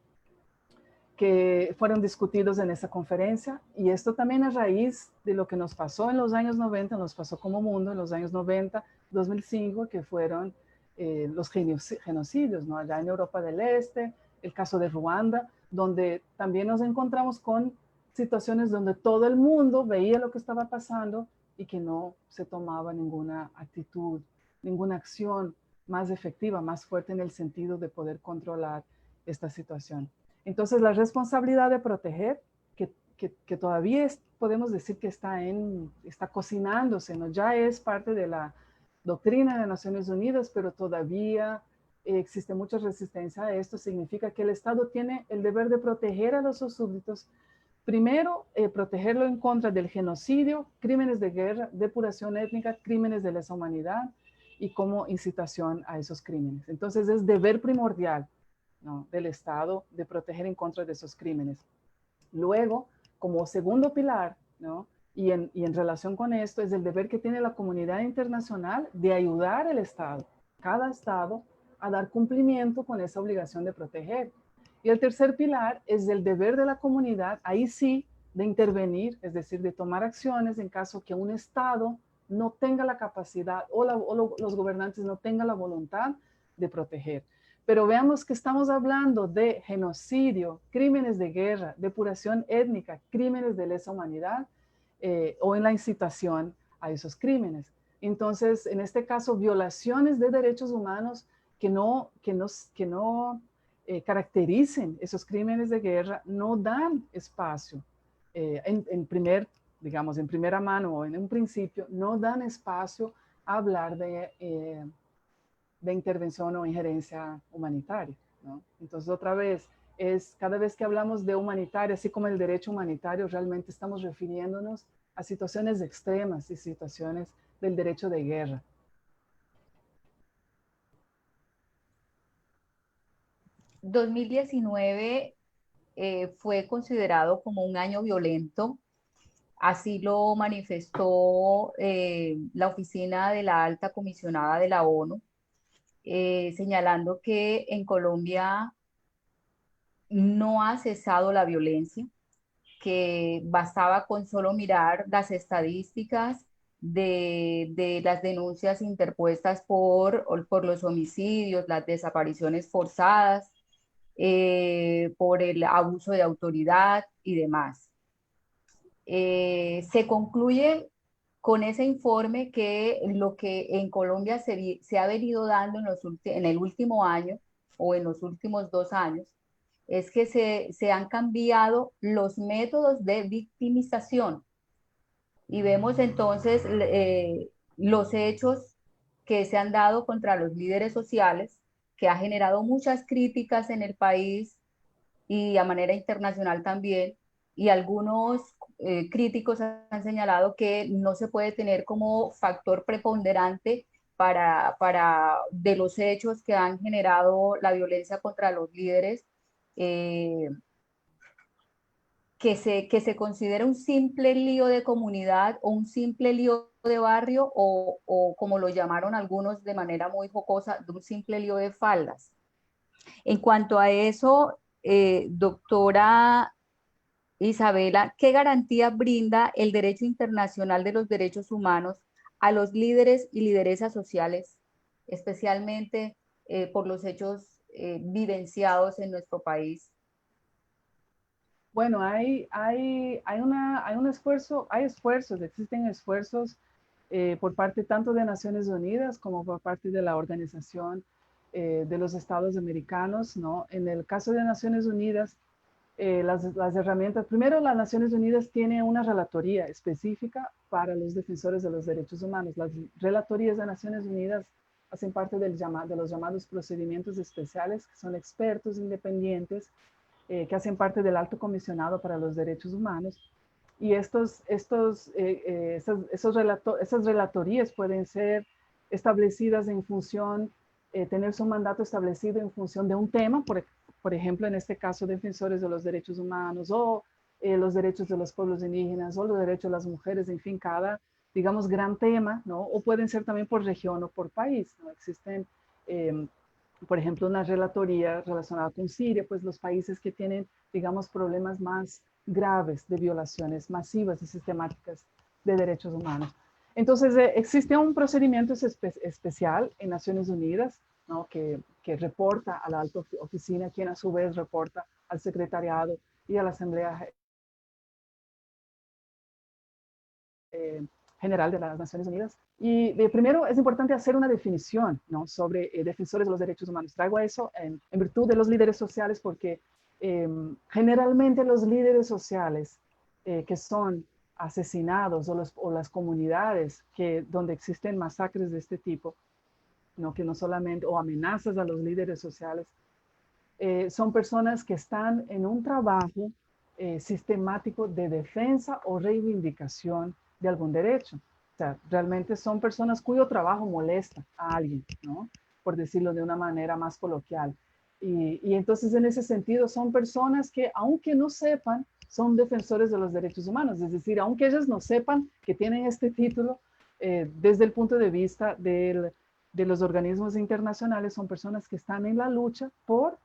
fueron discutidos en esa conferencia, y esto también a raíz de lo que nos pasó en los años 90, nos pasó como mundo en los años 90, 2005, que fueron los genocidios, ¿no? Allá en Europa del Este, el caso de Ruanda, donde también nos encontramos con situaciones donde todo el mundo veía lo que estaba pasando y que no se tomaba ninguna actitud, ninguna acción más efectiva, más fuerte en el sentido de poder controlar esta situación. Entonces, la responsabilidad de proteger, que todavía podemos decir que está cocinándose, ¿no? Ya es parte de la doctrina de Naciones Unidas, pero todavía existe mucha resistencia a esto. Significa que el Estado tiene el deber de proteger a los súbditos. Primero, protegerlo en contra del genocidio, crímenes de guerra, depuración étnica, crímenes de lesa humanidad y como incitación a esos crímenes. Entonces, es deber primordial, ¿no?, del Estado de proteger en contra de esos crímenes. Luego, como segundo pilar, ¿no?, y en relación con esto, es el deber que tiene la comunidad internacional de ayudar al Estado, cada Estado, a dar cumplimiento con esa obligación de proteger. Y el tercer pilar es el deber de la comunidad, ahí sí, de intervenir, es decir, de tomar acciones en caso que un Estado no tenga la capacidad o los gobernantes no tengan la voluntad de proteger. Pero veamos que estamos hablando de genocidio, crímenes de guerra, depuración étnica, crímenes de lesa humanidad o en la incitación a esos crímenes. Entonces, en este caso, violaciones de derechos humanos que no caractericen esos crímenes de guerra no dan espacio en primera mano o en un principio, no dan espacio a hablar de intervención o injerencia humanitaria, ¿no? Entonces, otra vez, cada vez que hablamos de humanitaria, así como el derecho humanitario, realmente estamos refiriéndonos a situaciones extremas y situaciones del derecho de guerra. En 2019 fue considerado como un año violento. Así lo manifestó la oficina de la alta comisionada de la ONU, señalando que en Colombia no ha cesado la violencia, que bastaba con solo mirar las estadísticas de las denuncias interpuestas por los homicidios, las desapariciones forzadas, por el abuso de autoridad y demás. Se concluye con ese informe que lo que en Colombia se ha venido dando en el último año o en los últimos 2 años es que se han cambiado los métodos de victimización y vemos entonces los hechos que se han dado contra los líderes sociales, que ha generado muchas críticas en el país y a manera internacional también, y algunos críticos han señalado que no se puede tener como factor preponderante de los hechos que han generado la violencia contra los líderes, eh, que se considere un simple lío de comunidad o un simple lío de barrio o como lo llamaron algunos de manera muy jocosa, de un simple lío de faldas. En cuanto a eso, doctora Isabela, ¿qué garantía brinda el derecho internacional de los derechos humanos a los líderes y lideresas sociales, especialmente por los hechos vivenciados en nuestro país? Bueno, hay un esfuerzo, existen esfuerzos por parte tanto de Naciones Unidas como por parte de la Organización de los Estados Americanos, ¿no? En el caso de Naciones Unidas, las herramientas, primero las Naciones Unidas tiene una relatoría específica para los defensores de los derechos humanos. Las relatorías de Naciones Unidas hacen parte de los llamados procedimientos especiales, que son expertos independientes que hacen parte del Alto Comisionado para los Derechos Humanos. Y esas relatorías pueden ser establecidas en función, tener su mandato establecido en función de un tema, por ejemplo, en este caso, defensores de los derechos humanos o los derechos de los pueblos indígenas o los derechos de las mujeres, en fin, cada, digamos, gran tema, ¿no? O pueden ser también por región o por país, ¿no? Existen por ejemplo, una relatoría relacionada con Siria, pues los países que tienen, digamos, problemas más graves de violaciones masivas y sistemáticas de derechos humanos. Entonces, existe un procedimiento especial en Naciones Unidas, ¿no? que reporta a la alta oficina, quien a su vez reporta al secretariado y a la Asamblea General de las Naciones Unidas. Y primero es importante hacer una definición, ¿no? sobre defensores de los derechos humanos. Traigo eso en virtud de los líderes sociales porque generalmente los líderes sociales que son asesinados o las comunidades donde existen masacres de este tipo, ¿no? Que no solamente, o amenazas a los líderes sociales, son personas que están en un trabajo sistemático de defensa o reivindicación de algún derecho. O sea, realmente son personas cuyo trabajo molesta a alguien, ¿no? Por decirlo de una manera más coloquial. Y entonces en ese sentido son personas que, aunque no sepan, son defensores de los derechos humanos. Es decir, aunque ellos no sepan que tienen este título, desde el punto de vista de los organismos internacionales, son personas que están en la lucha por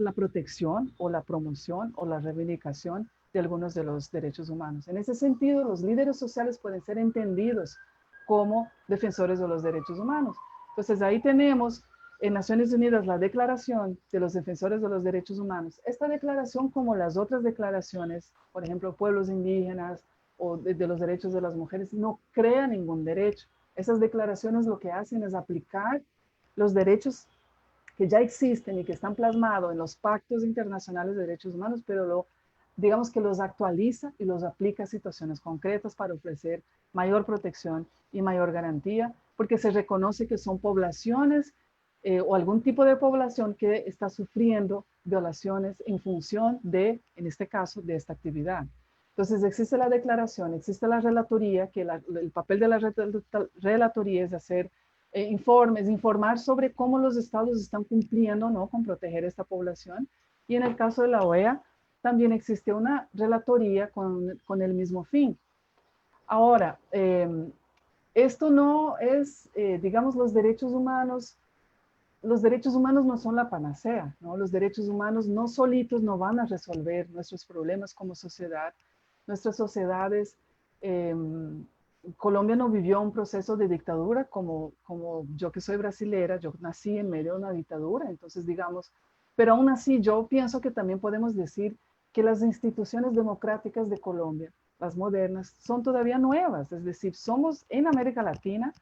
la protección o la promoción o la reivindicación de algunos de los derechos humanos. En ese sentido, los líderes sociales pueden ser entendidos como defensores de los derechos humanos. Entonces, ahí tenemos en Naciones Unidas la Declaración de los Defensores de los Derechos Humanos. Esta declaración, como las otras declaraciones, por ejemplo, pueblos indígenas o de los derechos de las mujeres, no crea ningún derecho. Esas declaraciones lo que hacen es aplicar los derechos que ya existen y que están plasmados en los pactos internacionales de derechos humanos, pero digamos que los actualiza y los aplica a situaciones concretas para ofrecer mayor protección y mayor garantía, porque se reconoce que son poblaciones o algún tipo de población que está sufriendo violaciones en función de, en este caso, de esta actividad. Entonces existe la declaración, existe la relatoría, que el papel de la relatoría es hacer informes, informar sobre cómo los estados están cumpliendo, ¿no? con proteger esta población. Y en el caso de la OEA, también existe una relatoría con el mismo fin. Ahora, esto no es, digamos, los derechos humanos los derechos humanos no son la panacea, ¿no? Los derechos humanos no solitos no van a resolver nuestros problemas como sociedad. Nuestras sociedades, Colombia no vivió un proceso de dictadura como yo que soy brasilera, yo nací en medio de una dictadura, entonces digamos, pero aún así yo pienso que también podemos decir que las instituciones democráticas de Colombia, las modernas, son todavía nuevas, es decir, somos en América Latina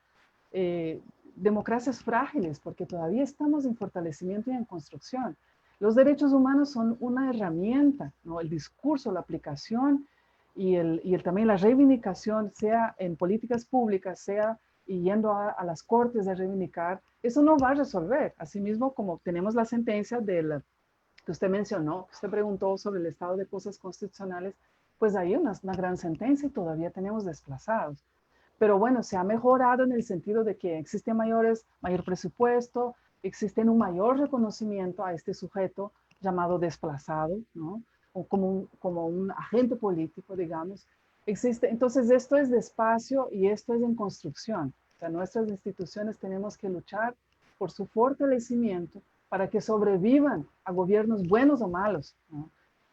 democracias frágiles porque todavía estamos en fortalecimiento y en construcción. Los derechos humanos son una herramienta, ¿no? El discurso, la aplicación y también la reivindicación, sea en políticas públicas, sea yendo a las cortes a reivindicar, eso no va a resolver. Asimismo, como tenemos la sentencia que usted mencionó, que usted preguntó sobre el estado de cosas constitucionales, pues hay una gran sentencia y todavía tenemos desplazados. Pero bueno, se ha mejorado en el sentido de que existe mayor presupuesto, existe un mayor reconocimiento a este sujeto llamado desplazado, ¿no? O como un agente político, digamos. Existe, entonces esto es despacio y esto es en construcción. O sea, nuestras instituciones tenemos que luchar por su fortalecimiento para que sobrevivan a gobiernos buenos o malos, ¿no?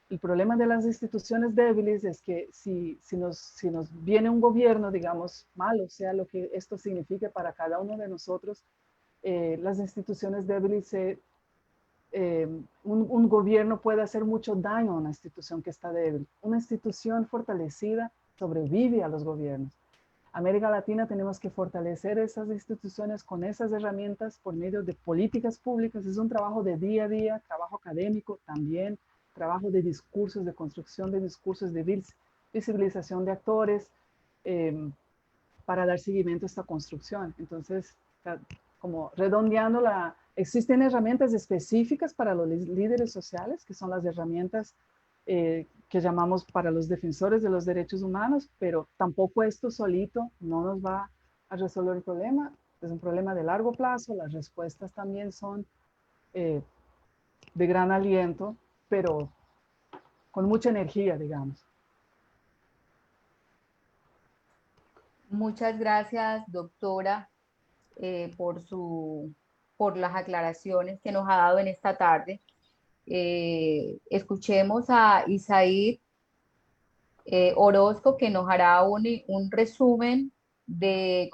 El problema de las instituciones débiles es que si nos viene un gobierno, digamos, malo, sea lo que esto signifique para cada uno de nosotros, las instituciones débiles, un gobierno puede hacer mucho daño a una institución que está débil. Una institución fortalecida sobrevive a los gobiernos. América Latina tenemos que fortalecer esas instituciones con esas herramientas por medio de políticas públicas. Es un trabajo de día a día, trabajo académico también, trabajo de discursos, de construcción de discursos, de visibilización de actores, para dar seguimiento a esta construcción. Entonces, como redondeando, existen herramientas específicas para los líderes sociales, que son las herramientas que llamamos para los defensores de los derechos humanos, pero tampoco esto solito no nos va a resolver el problema. Es un problema de largo plazo, las respuestas también son de gran aliento, pero con mucha energía, digamos. Muchas gracias, doctora, por las aclaraciones que nos ha dado en esta tarde. Escuchemos a Isaid Orozco, que nos hará un resumen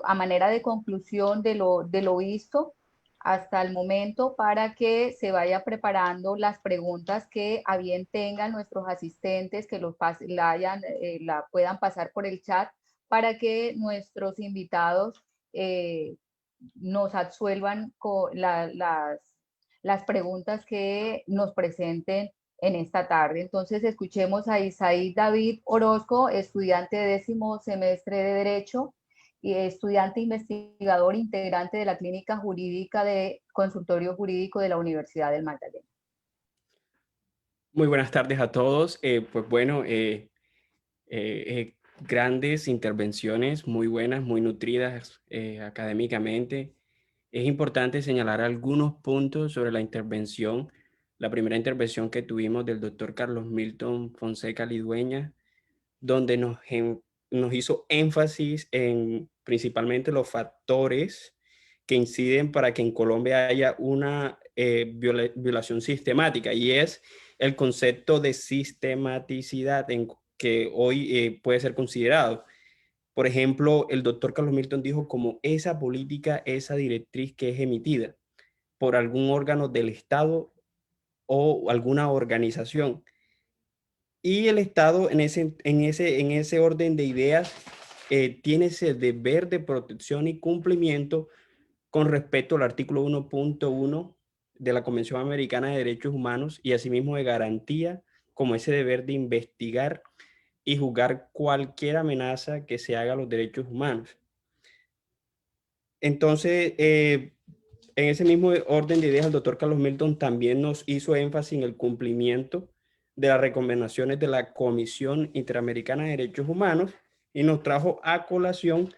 a manera de conclusión de lo visto hasta el momento, para que se vaya preparando las preguntas que a bien tengan nuestros asistentes, que la puedan pasar por el chat, para que nuestros invitados nos absuelvan con las preguntas que nos presenten en esta tarde. Entonces escuchemos a Isaid David Orozco, estudiante de 10º semestre de Derecho y estudiante investigador integrante de la Clínica Jurídica de Consultorio Jurídico de la Universidad del Magdalena. Muy buenas tardes a todos. Pues bueno, grandes intervenciones, muy buenas, muy nutridas académicamente. Es importante señalar algunos puntos sobre la intervención. La primera intervención que tuvimos del doctor Carlos Milton Fonseca Lidueña, donde nos hizo énfasis en principalmente los factores que inciden para que en Colombia haya una violación sistemática, y es el concepto de sistematicidad que hoy puede ser considerado. Por ejemplo, el doctor Carlos Milton dijo como esa política, esa directriz que es emitida por algún órgano del Estado o alguna organización. Y el Estado en ese orden de ideas tiene ese deber de protección y cumplimiento con respecto al artículo 1.1 de la Convención Americana de Derechos Humanos, y asimismo de garantía como ese deber de investigar y juzgar cualquier amenaza que se haga a los derechos humanos. Entonces, en ese mismo orden de ideas, el doctor Carlos Milton también nos hizo énfasis en el cumplimiento de las recomendaciones de la Comisión Interamericana de Derechos Humanos, y nos trajo a colación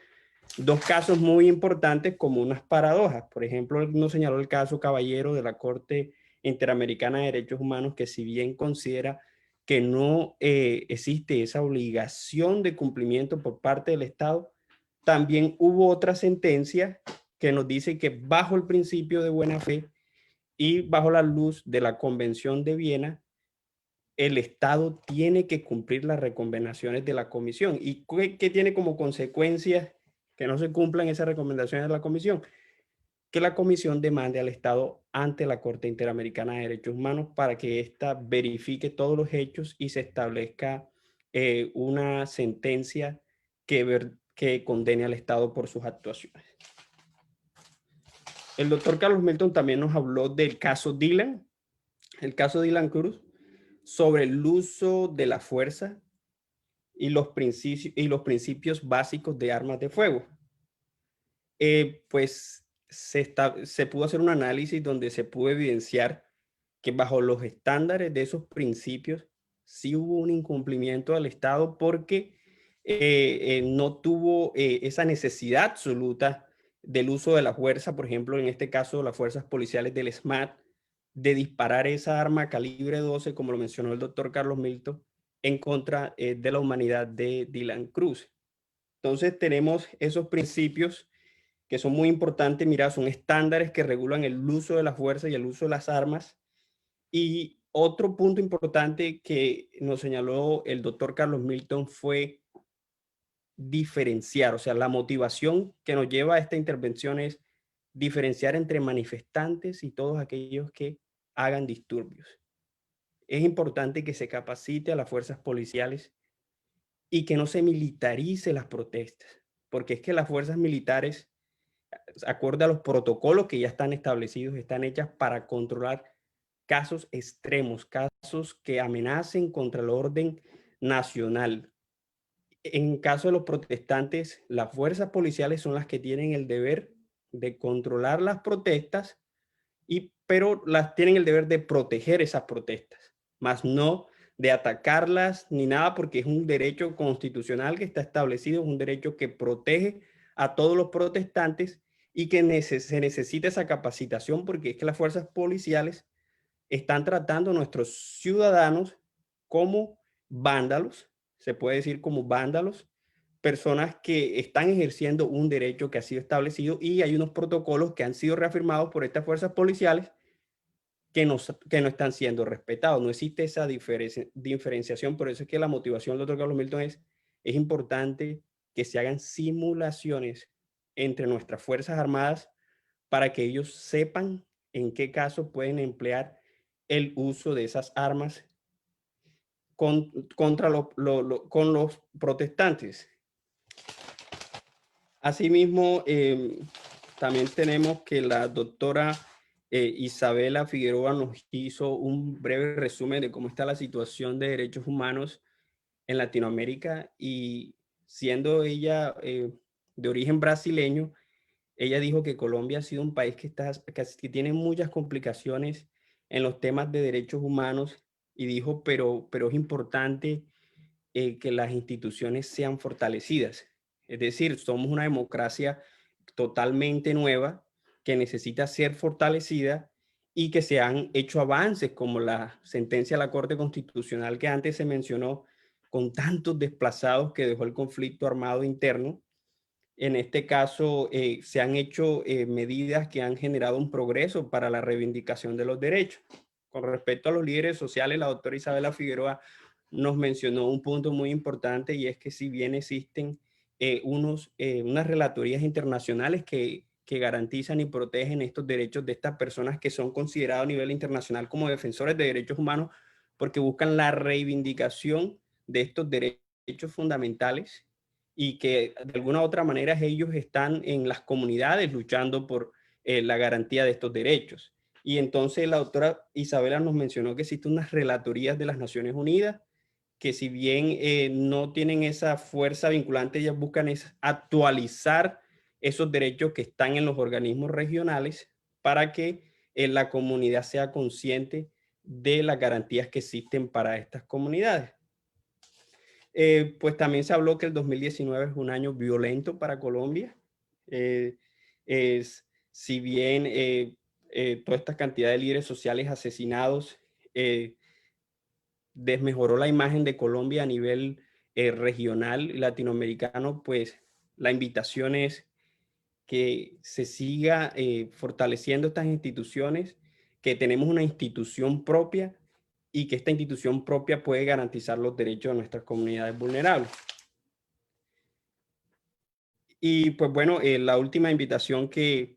dos casos muy importantes como unas paradojas. Por ejemplo, nos señaló el caso Caballero de la Corte Interamericana de Derechos Humanos, que si bien considera que no existe esa obligación de cumplimiento por parte del Estado, también hubo otra sentencia que nos dice que bajo el principio de buena fe y bajo la luz de la Convención de Viena, el Estado tiene que cumplir las recomendaciones de la Comisión. ¿Y qué tiene como consecuencia que no se cumplan esas recomendaciones de la Comisión? Que la Comisión demande al Estado ante la Corte Interamericana de Derechos Humanos para que ésta verifique todos los hechos y se establezca una sentencia que condene al Estado por sus actuaciones. El doctor Carlos Milton también nos habló del caso Dylan, el caso Dylan Cruz, sobre el uso de la fuerza y los principios básicos de armas de fuego. Pues se pudo hacer un análisis donde se pudo evidenciar que bajo los estándares de esos principios sí hubo un incumplimiento del Estado porque no tuvo esa necesidad absoluta del uso de la fuerza, por ejemplo, en este caso las fuerzas policiales del SMAT, de disparar esa arma calibre 12, como lo mencionó el doctor Carlos Milton, en contra de la humanidad de Dylan Cruz. Entonces tenemos esos principios que son muy importantes. Mira, son estándares que regulan el uso de la fuerza y el uso de las armas. Y otro punto importante que nos señaló el doctor Carlos Milton fue diferenciar, o sea, la motivación que nos lleva a esta intervención es diferenciar entre manifestantes y todos aquellos que hagan disturbios. Es importante que se capacite a las fuerzas policiales y que no se militarice las protestas, porque es que las fuerzas militares, acorde a los protocolos que ya están establecidos, están hechas para controlar casos extremos, casos que amenacen contra el orden nacional. En caso de los protestantes, las fuerzas policiales son las que tienen el deber de controlar las protestas, pero tienen el deber de proteger esas protestas, más no de atacarlas ni nada, porque es un derecho constitucional que está establecido, es un derecho que protege a todos los protestantes y que se necesita esa capacitación, porque es que las fuerzas policiales están tratando a nuestros ciudadanos como vándalos, se puede decir como vándalos, personas que están ejerciendo un derecho que ha sido establecido, y hay unos protocolos que han sido reafirmados por estas fuerzas policiales que no están siendo respetados. No existe esa diferenciación. Por eso es que la motivación del doctor Carlos Milton es importante que se hagan simulaciones entre nuestras Fuerzas Armadas para que ellos sepan en qué caso pueden emplear el uso de esas armas con los protestantes. Asimismo, también tenemos que la doctora Isabela Figueroa nos hizo un breve resumen de cómo está la situación de derechos humanos en Latinoamérica, y siendo ella de origen brasileño, ella dijo que Colombia ha sido un país que tiene muchas complicaciones en los temas de derechos humanos, y dijo, pero es importante que las instituciones sean fortalecidas. Es decir, somos una democracia totalmente nueva que necesita ser fortalecida, y que se han hecho avances como la sentencia de la Corte Constitucional que antes se mencionó, con tantos desplazados que dejó el conflicto armado interno. En este caso, se han hecho medidas que han generado un progreso para la reivindicación de los derechos. Con respecto a los líderes sociales, la doctora Isabela Figueroa nos mencionó un punto muy importante, y es que si bien existen unas relatorías internacionales que garantizan y protegen estos derechos de estas personas que son considerados a nivel internacional como defensores de derechos humanos, porque buscan la reivindicación de estos derechos fundamentales, y que de alguna u otra manera ellos están en las comunidades luchando por la garantía de estos derechos. Y entonces la doctora Isabela nos mencionó que existen unas relatorías de las Naciones Unidas que, si bien no tienen esa fuerza vinculante, ellas buscan actualizar esos derechos que están en los organismos regionales para que la comunidad sea consciente de las garantías que existen para estas comunidades. Pues también se habló que el 2019 es un año violento para Colombia. Si bien toda esta cantidad de líderes sociales asesinados desmejoró la imagen de Colombia a nivel regional y latinoamericano, pues la invitación es que se siga fortaleciendo estas instituciones, que tenemos una institución propia y que esta institución propia puede garantizar los derechos de nuestras comunidades vulnerables. Y pues bueno, la última invitación que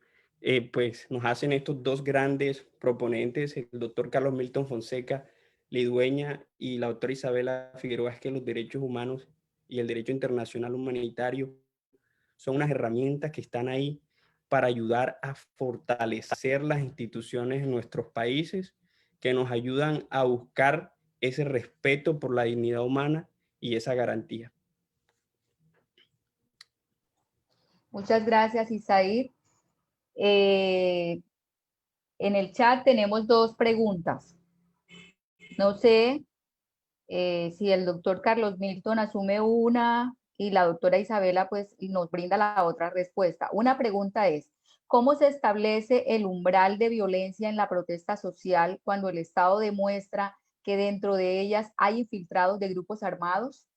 pues nos hacen estos dos grandes proponentes, el doctor Carlos Milton Fonseca Lidueña y la doctora Isabela Figueroa, es que los derechos humanos y el derecho internacional humanitario son unas herramientas que están ahí para ayudar a fortalecer las instituciones en nuestros países, que nos ayudan a buscar ese respeto por la dignidad humana y esa garantía. Muchas gracias, Isaí. En el chat tenemos dos preguntas. No sé si el doctor Carlos Milton asume una y la doctora Isabela pues nos brinda la otra respuesta. Una pregunta es, ¿cómo se establece el umbral de violencia en la protesta social cuando el Estado demuestra que dentro de ellas hay infiltrados de grupos armados?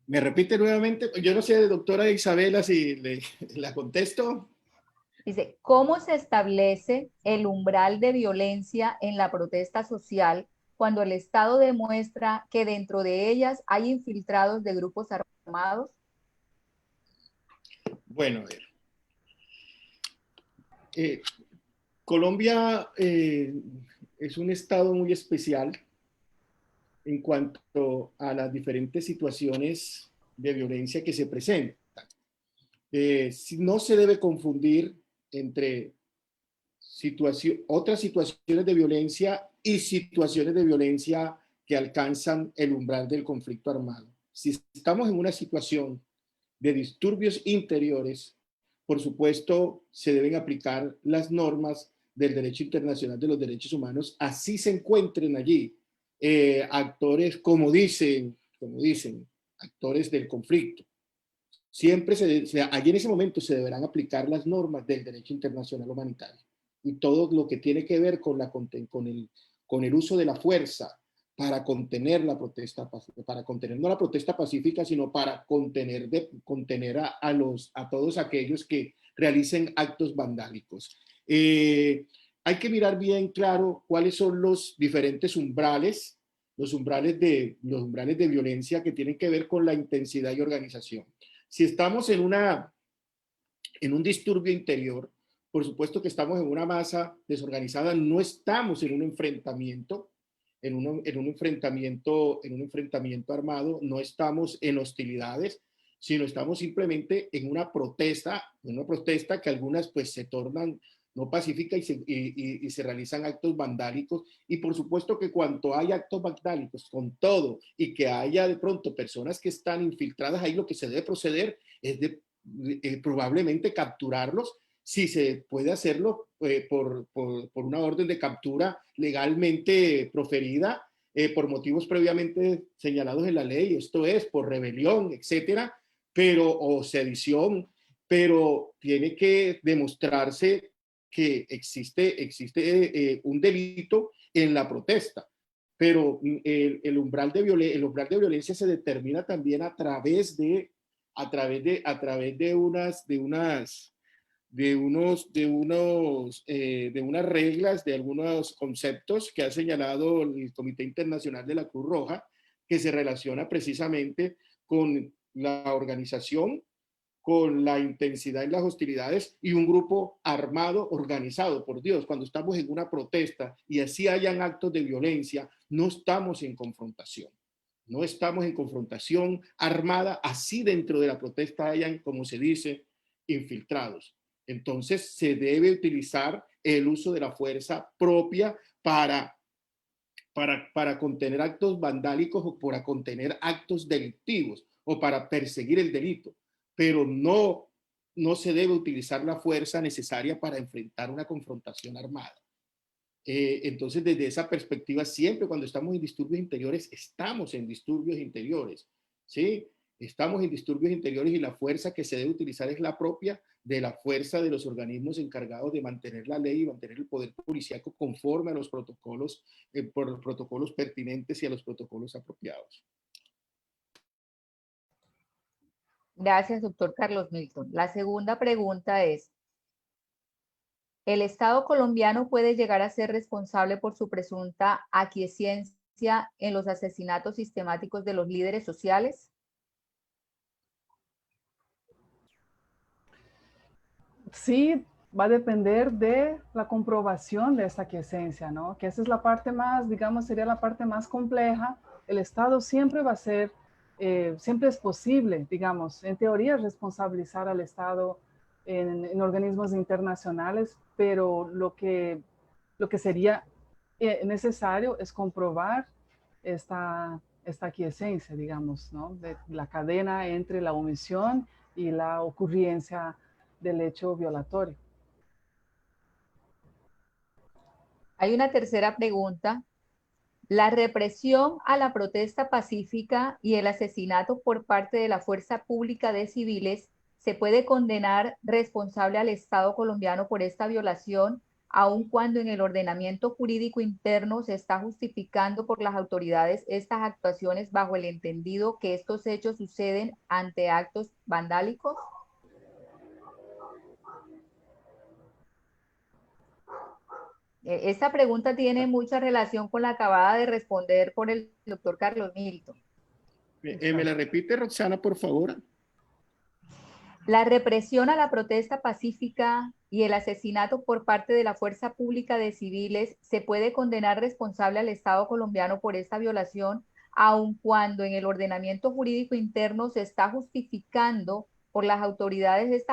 ¿Me repite nuevamente? Yo no sé, doctora Isabela, si la contesto. Dice, ¿cómo se establece el umbral de violencia en la protesta social cuando el Estado demuestra que dentro de ellas hay infiltrados de grupos armados? Bueno, a ver. Colombia es un estado muy especial en cuanto a las diferentes situaciones de violencia que se presentan. No se debe confundir entre otras situaciones de violencia y situaciones de violencia que alcanzan el umbral del conflicto armado. Si estamos en una situación de disturbios interiores, por supuesto, se deben aplicar las normas del derecho internacional de los derechos humanos, así se encuentren allí actores, como dicen, actores del conflicto. Siempre allí en ese momento se deberán aplicar las normas del derecho internacional humanitario y todo lo que tiene que ver con el uso de la fuerza para contener la protesta, para contener no la protesta pacífica, sino para contener a todos aquellos que realicen actos vandálicos. Hay que mirar bien claro cuáles son los diferentes umbrales, los umbrales de violencia que tienen que ver con la intensidad y organización. Si estamos en un disturbio interior, por supuesto que estamos en una masa desorganizada, no estamos en un enfrentamiento, en un enfrentamiento armado, no estamos en hostilidades, sino estamos simplemente en una protesta que algunas pues se tornan no pacífica y se realizan actos vandálicos. Y por supuesto que cuando hay actos vandálicos con todo y que haya de pronto personas que están infiltradas, ahí lo que se debe proceder es probablemente capturarlos, si se puede hacerlo por una orden de captura legalmente proferida por motivos previamente señalados en la ley, esto es por rebelión, etcétera, o sedición, pero tiene que demostrarse que existe un delito en la protesta. Pero el umbral de violencia se determina también a través de unas reglas, de algunos conceptos que ha señalado el Comité Internacional de la Cruz Roja, que se relaciona precisamente con la organización, con la intensidad en las hostilidades y un grupo armado organizado. Por Dios, cuando estamos en una protesta y así hayan actos de violencia, no estamos en confrontación. No estamos en confrontación armada, así dentro de la protesta hayan, como se dice, infiltrados. Entonces se debe utilizar el uso de la fuerza propia para contener actos vandálicos o para contener actos delictivos o para perseguir el delito, pero no se debe utilizar la fuerza necesaria para enfrentar una confrontación armada. Entonces, desde esa perspectiva, siempre cuando estamos en disturbios interiores, estamos en disturbios interiores, ¿sí? Estamos en disturbios interiores y la fuerza que se debe utilizar es la propia de la fuerza de los organismos encargados de mantener la ley y mantener el poder policíaco conforme a los protocolos, por los protocolos pertinentes y a los protocolos apropiados. Gracias, doctor Carlos Milton. La segunda pregunta es, ¿el Estado colombiano puede llegar a ser responsable por su presunta aquiescencia en los asesinatos sistemáticos de los líderes sociales? Sí, va a depender de la comprobación de esta aquiescencia, ¿no? Que esa es la parte más, digamos, sería la parte más compleja. El Estado siempre va a ser, siempre es posible, digamos, en teoría responsabilizar al Estado en organismos internacionales, pero lo que sería necesario es comprobar esta aquiescencia, digamos, ¿no? De la cadena entre la omisión y la ocurrencia del hecho violatorio. Hay una tercera pregunta. ¿La represión a la protesta pacífica y el asesinato por parte de la fuerza pública de civiles se puede condenar responsable al Estado colombiano por esta violación, aun cuando en el ordenamiento jurídico interno se está justificando por las autoridades estas actuaciones bajo el entendido que estos hechos suceden ante actos vandálicos? Esta pregunta tiene mucha relación con la acabada de responder por el doctor Carlos Milton. ¿Me la repite, Roxana, por favor? La represión a la protesta pacífica y el asesinato por parte de la fuerza pública de civiles se puede condenar responsable al Estado colombiano por esta violación, aun cuando en el ordenamiento jurídico interno se está justificando por las autoridades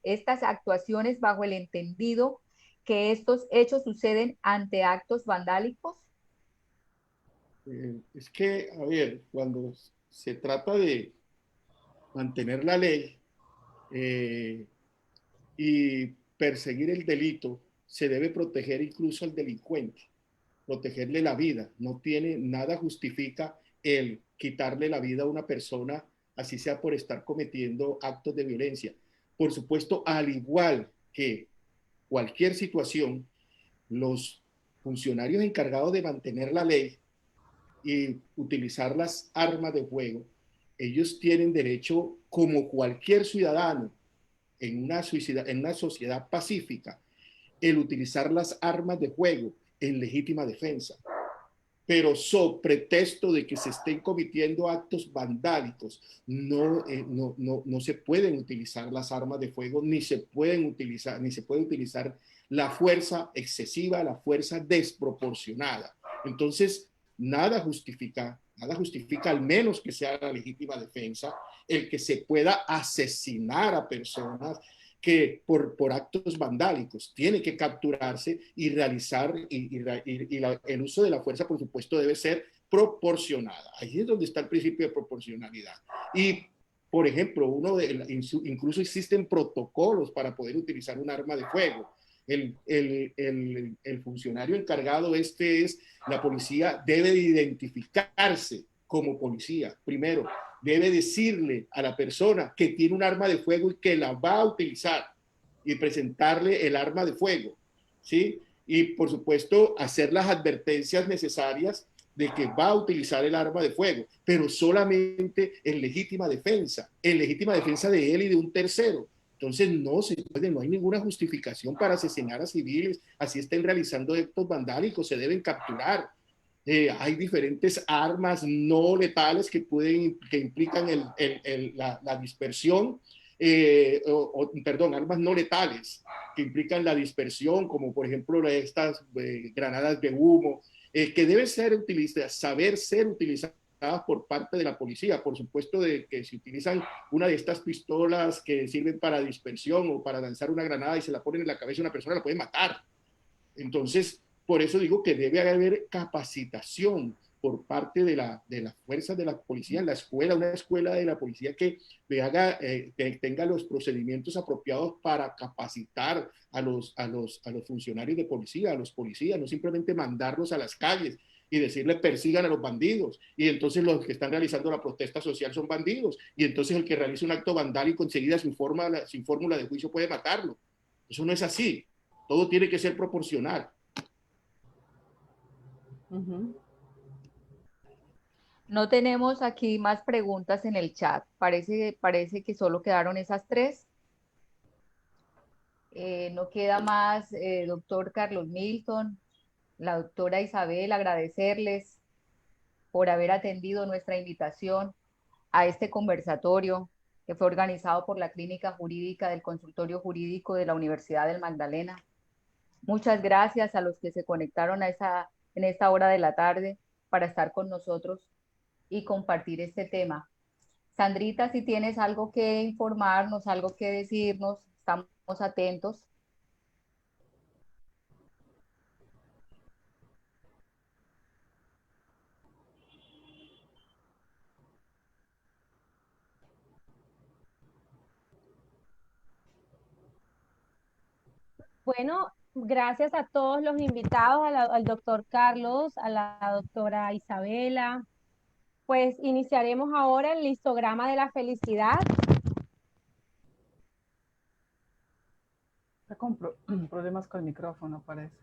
estas actuaciones bajo el entendido que estos hechos suceden ante actos vandálicos. Es que, a ver, cuando se trata de mantener la ley y perseguir el delito, se debe proteger incluso al delincuente, protegerle la vida. No tiene, nada justifica el quitarle la vida a una persona, así sea por estar cometiendo actos de violencia. Por supuesto, al igual que cualquier situación, los funcionarios encargados de mantener la ley y utilizar las armas de fuego, ellos tienen derecho, como cualquier ciudadano en una sociedad pacífica, el utilizar las armas de fuego en legítima defensa. Pero so pretexto de que se estén cometiendo actos vandálicos, no se pueden utilizar las armas de fuego, ni se puede utilizar la fuerza excesiva, la fuerza desproporcionada. Entonces, nada justifica, al menos que sea la legítima defensa, el que se pueda asesinar a personas que por actos vandálicos tiene que capturarse y realizar, el uso de la fuerza, por supuesto, debe ser proporcionada. Ahí es donde está el principio de proporcionalidad. Y, por ejemplo, incluso existen protocolos para poder utilizar un arma de fuego. El funcionario encargado, la policía, debe de identificarse como policía. Primero, debe decirle a la persona que tiene un arma de fuego y que la va a utilizar y presentarle el arma de fuego, ¿sí? Y, por supuesto, hacer las advertencias necesarias de que va a utilizar el arma de fuego, pero solamente en legítima defensa de él y de un tercero. Entonces no hay ninguna justificación para asesinar a civiles, así estén realizando actos vandálicos, se deben capturar. Hay diferentes armas no letales que implican la dispersión, armas no letales que implican la dispersión, como por ejemplo estas granadas de humo, que deben saber ser utilizadas por parte de la policía. Por supuesto, de que si utilizan una de estas pistolas que sirven para dispersión o para lanzar una granada y se la ponen en la cabeza de una persona, la pueden matar. Entonces, por eso digo que debe haber capacitación por parte de las fuerzas de la policía en la escuela, una escuela de la policía que tenga los procedimientos apropiados para capacitar a los funcionarios de policía, a los policías, no simplemente mandarlos a las calles y decirle persigan a los bandidos, y entonces los que están realizando la protesta social son bandidos, y entonces el que realiza un acto vandálico enseguida sin fórmula de juicio puede matarlo. Eso no es así, todo tiene que ser proporcional. No tenemos aquí más preguntas en el chat. Parece que solo quedaron esas tres. No queda más, doctor Carlos Milton, la doctora Isabel, agradecerles por haber atendido nuestra invitación a este conversatorio que fue organizado por la Clínica Jurídica del Consultorio Jurídico de la Universidad del Magdalena. Muchas gracias a los que se conectaron en esta hora de la tarde para estar con nosotros y compartir este tema. Sandrita, si tienes algo que informarnos, algo que decirnos, estamos atentos. Bueno, gracias a todos los invitados, al doctor Carlos, a la doctora Isabela. Pues iniciaremos ahora el listograma de la felicidad. Está con problemas con el micrófono, parece.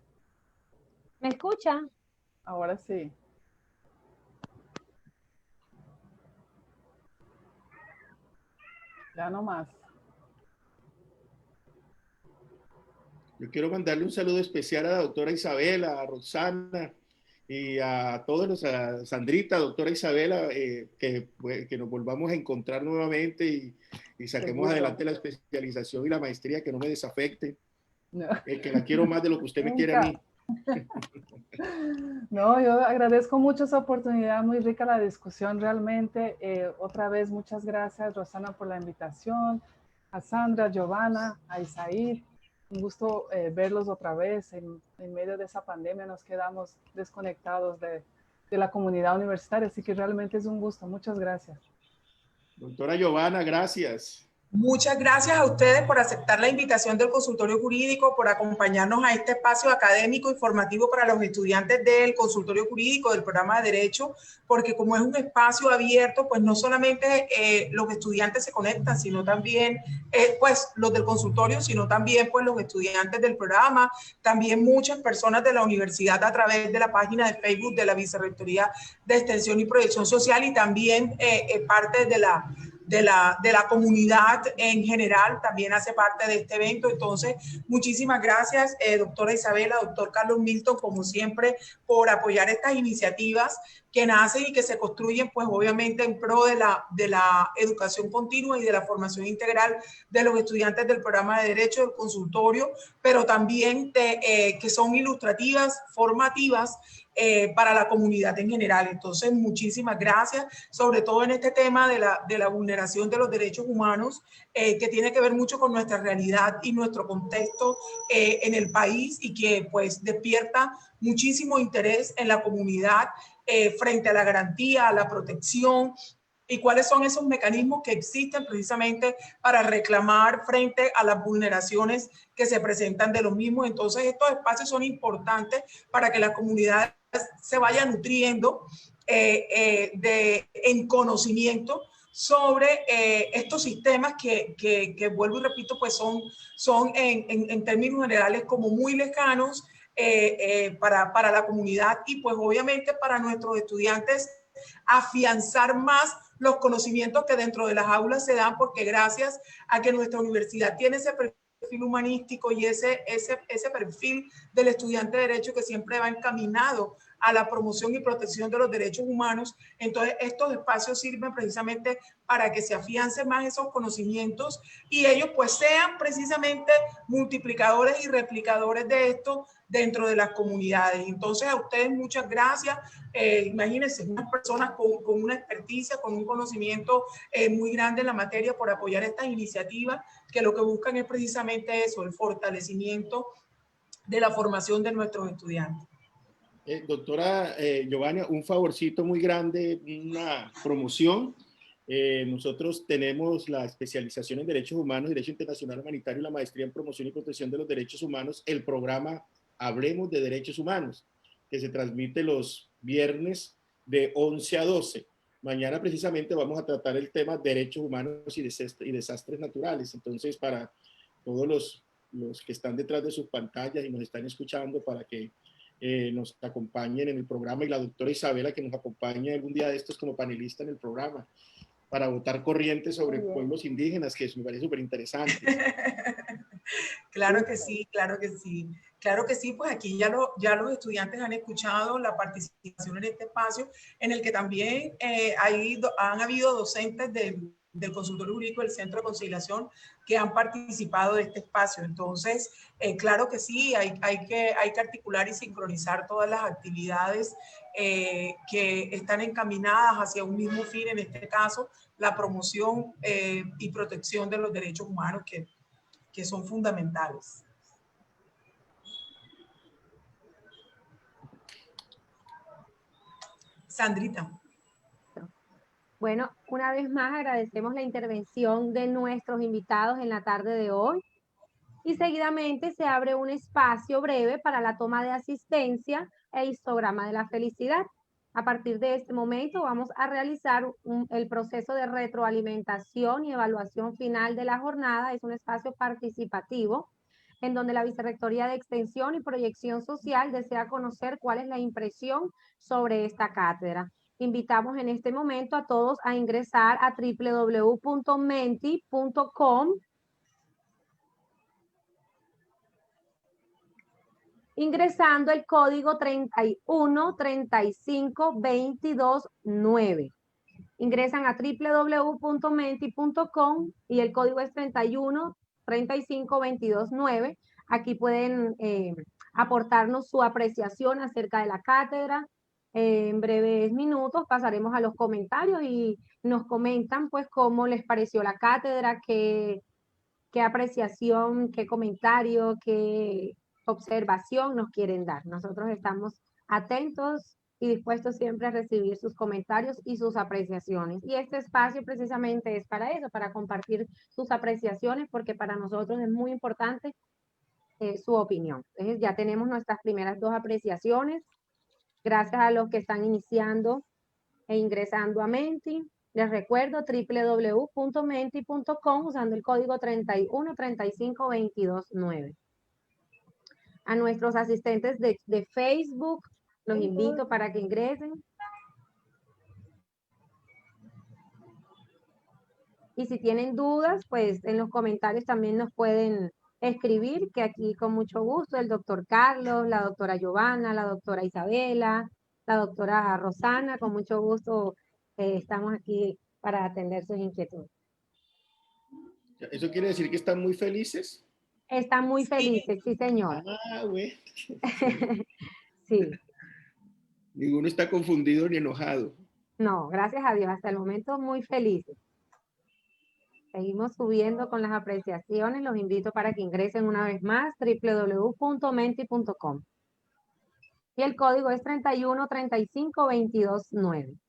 ¿Me escucha? Ahora sí. Ya no más. Yo quiero mandarle un saludo especial a la doctora Isabela, a Roxana y a todos a Sandrita, doctora Isabela, que nos volvamos a encontrar nuevamente y saquemos adelante la especialización y la maestría, que no me desafecte, No. Que la quiero más de lo que usted me quiere a mí. No, yo agradezco mucho esa oportunidad, muy rica la discusión realmente. Otra vez, muchas gracias, Rosana, por la invitación, a Sandra, a Giovanna, a Isaid. Un gusto verlos otra vez. En medio de esa pandemia nos quedamos desconectados de la comunidad universitaria, así que realmente es un gusto. Muchas gracias. Doctora Giovanna, gracias. Muchas gracias a ustedes por aceptar la invitación del consultorio jurídico, por acompañarnos a este espacio académico informativo para los estudiantes del consultorio jurídico del programa de Derecho, porque como es un espacio abierto, pues no solamente los estudiantes se conectan, sino también pues los del consultorio, sino también pues los estudiantes del programa, también muchas personas de la universidad a través de la página de Facebook de la Vicerrectoría de Extensión y Proyección Social y también parte de la comunidad en general, también hace parte de este evento. Entonces, muchísimas gracias, doctora Isabela, doctor Carlos Milton, como siempre, por apoyar estas iniciativas que nacen y que se construyen, pues obviamente en pro de la educación continua y de la formación integral de los estudiantes del programa de Derecho del consultorio, pero también que son ilustrativas, formativas, para la comunidad en general. Entonces, muchísimas gracias, sobre todo en este tema de la vulneración de los derechos humanos, que tiene que ver mucho con nuestra realidad y nuestro contexto en el país y que pues despierta muchísimo interés en la comunidad frente a la garantía, a la protección, y cuáles son esos mecanismos que existen precisamente para reclamar frente a las vulneraciones que se presentan de los mismos. Entonces, estos espacios son importantes para que la comunidad se vaya nutriendo en conocimiento sobre estos sistemas que vuelvo y repito, pues son en términos generales como muy lejanos para la comunidad y pues obviamente para nuestros estudiantes afianzar más los conocimientos que dentro de las aulas se dan, porque gracias a que nuestra universidad tiene ese perfil humanístico y ese perfil del estudiante de derecho que siempre va encaminado a la promoción y protección de los derechos humanos, entonces estos espacios sirven precisamente para que se afiancen más esos conocimientos y ellos pues sean precisamente multiplicadores y replicadores de esto dentro de las comunidades. Entonces a ustedes muchas gracias. Imagínense, unas personas con una experticia, con un conocimiento muy grande en la materia por apoyar estas iniciativas que lo que buscan es precisamente eso, el fortalecimiento de la formación de nuestros estudiantes. Doctora Giovanna, un favorcito muy grande, una promoción. Nosotros tenemos la especialización en Derechos Humanos, Derecho Internacional Humanitario y la maestría en Promoción y Protección de los Derechos Humanos, el programa Hablemos de Derechos Humanos, que se transmite los viernes de 11 a 12. Mañana precisamente vamos a tratar el tema derechos humanos y desastres naturales. Entonces, para todos los que están detrás de sus pantallas y nos están escuchando, para que nos acompañen en el programa, y la doctora Isabela, que nos acompañe algún día de estos como panelista en el programa, para votar corriente sobre pueblos indígenas, que eso me parece súper interesante. Claro que sí, claro que sí. Claro que sí, pues aquí ya los estudiantes han escuchado la participación en este espacio, en el que también han habido docentes del consultorio jurídico del Centro de Conciliación que han participado de este espacio. Entonces, claro que sí, hay que articular y sincronizar todas las actividades que están encaminadas hacia un mismo fin, en este caso, la promoción y protección de los derechos humanos que son fundamentales. Sandrita. Bueno, una vez más agradecemos la intervención de nuestros invitados en la tarde de hoy y seguidamente se abre un espacio breve para la toma de asistencia e histograma de la felicidad. A partir de este momento vamos a realizar el proceso de retroalimentación y evaluación final de la jornada. Es un espacio participativo en donde la Vicerrectoría de Extensión y Proyección Social desea conocer cuál es la impresión sobre esta cátedra. Invitamos en este momento a todos a ingresar a www.menti.com, ingresando el código 3135229. Ingresan a www.menti.com y el código es 3135229. Aquí pueden aportarnos su apreciación acerca de la cátedra. En breves minutos pasaremos a los comentarios y nos comentan pues cómo les pareció la cátedra, qué apreciación, qué comentario, qué observación nos quieren dar. Nosotros estamos atentos y dispuestos siempre a recibir sus comentarios y sus apreciaciones. Y este espacio precisamente es para eso, para compartir sus apreciaciones, porque para nosotros es muy importante su opinión. Entonces ya tenemos nuestras primeras 2 apreciaciones. Gracias a los que están iniciando e ingresando a Menti. Les recuerdo www.menti.com usando el código 3135229. A nuestros asistentes de Facebook, los invito para que ingresen. Y si tienen dudas, pues en los comentarios también nos pueden escribir, que aquí con mucho gusto el doctor Carlos, la doctora Giovanna, la doctora Isabela, la doctora Rosana, con mucho gusto estamos aquí para atender sus inquietudes. ¿Eso quiere decir que están muy felices? Están muy felices, sí, señor. Ah, güey. Sí. Ninguno está confundido ni enojado. No, gracias a Dios, hasta el momento muy felices. Seguimos subiendo con las apreciaciones. Los invito para que ingresen una vez más www.menti.com. Y el código es 3135229.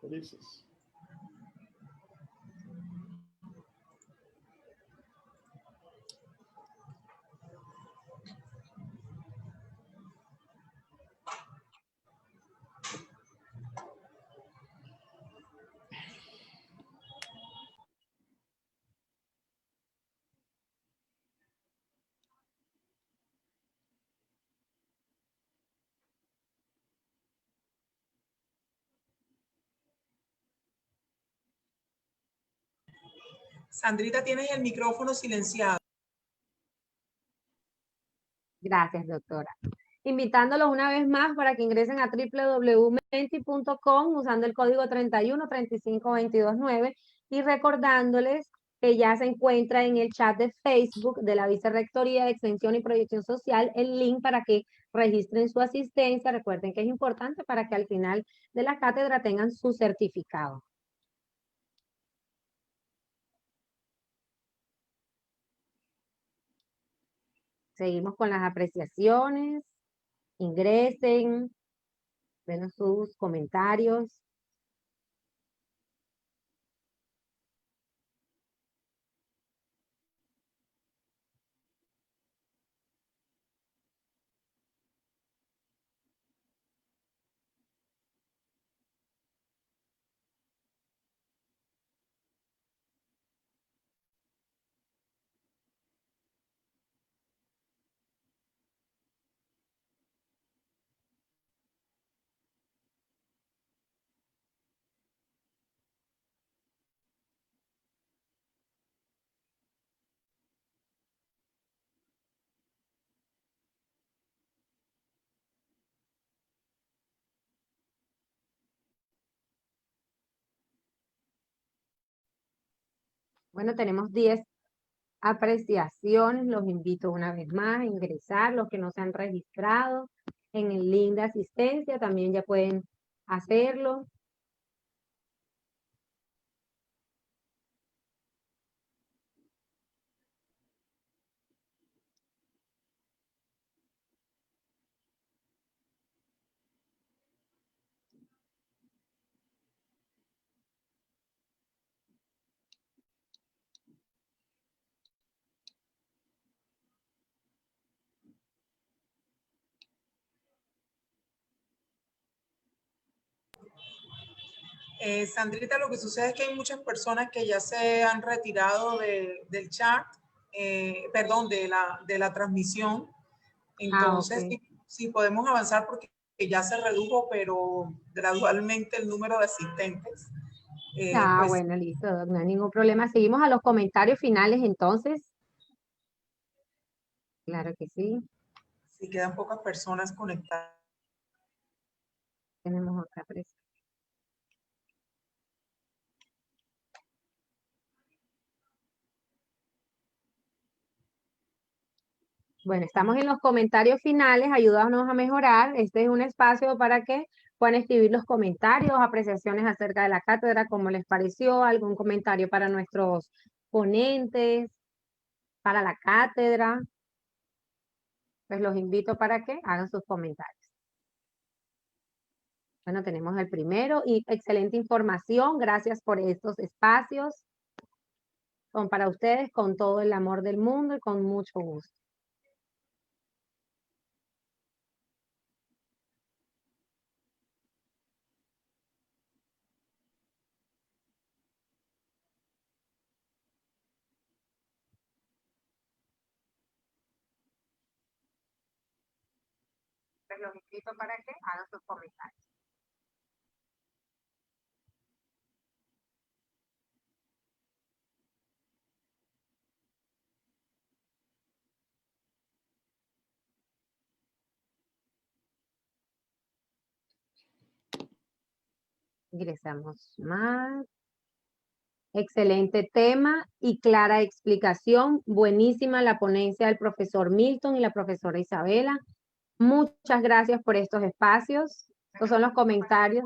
Felices. Sandrita, tienes el micrófono silenciado. Gracias, doctora. Invitándolos una vez más para que ingresen a www.menti.com usando el código 3135229 y recordándoles que ya se encuentra en el chat de Facebook de la Vicerrectoría de Extensión y Proyección Social el link para que registren su asistencia. Recuerden que es importante para que al final de la cátedra tengan su certificado. Seguimos con las apreciaciones. Ingresen, denos sus comentarios. Bueno, tenemos 10 apreciaciones. Los invito una vez más a ingresar. Los que no se han registrado en el link de asistencia también ya pueden hacerlo. Sandrita, lo que sucede es que hay muchas personas que ya se han retirado del chat, perdón, de la transmisión. Entonces, Ok. sí podemos avanzar porque ya se redujo, pero gradualmente el número de asistentes. Pues, Bueno, listo, no hay ningún problema. Seguimos a los comentarios finales entonces. Claro que sí. sí quedan pocas personas conectadas. Tenemos otra presa. Bueno, estamos en los comentarios finales, ayúdanos a mejorar. Este es un espacio para que puedan escribir los comentarios, apreciaciones acerca de la cátedra, cómo les pareció, algún comentario para nuestros ponentes, para la cátedra. Pues los invito para que hagan sus comentarios. Bueno, tenemos el primero y excelente información. Gracias por estos espacios. Son para ustedes con todo el amor del mundo y con mucho gusto. Pues los invito para que hagan sus comentarios. Ingresamos más. Excelente tema y clara explicación. Buenísima la ponencia del profesor Milton y la profesora Isabela. Muchas gracias por estos espacios. Estos son los comentarios.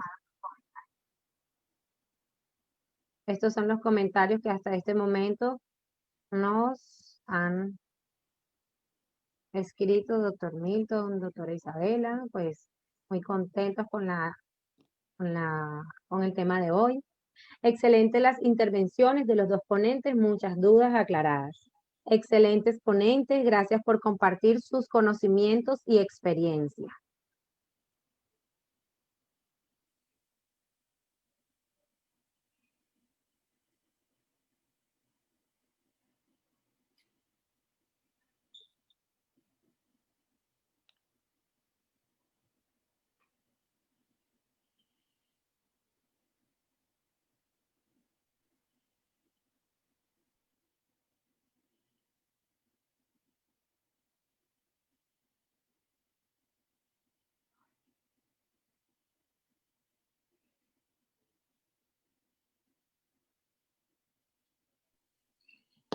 Estos son los comentarios que hasta este momento nos han escrito doctor Milton, doctora Isabela. Pues muy contentos con el tema de hoy. Excelentes las intervenciones de los dos ponentes, muchas dudas aclaradas. Excelentes ponentes, gracias por compartir sus conocimientos y experiencia.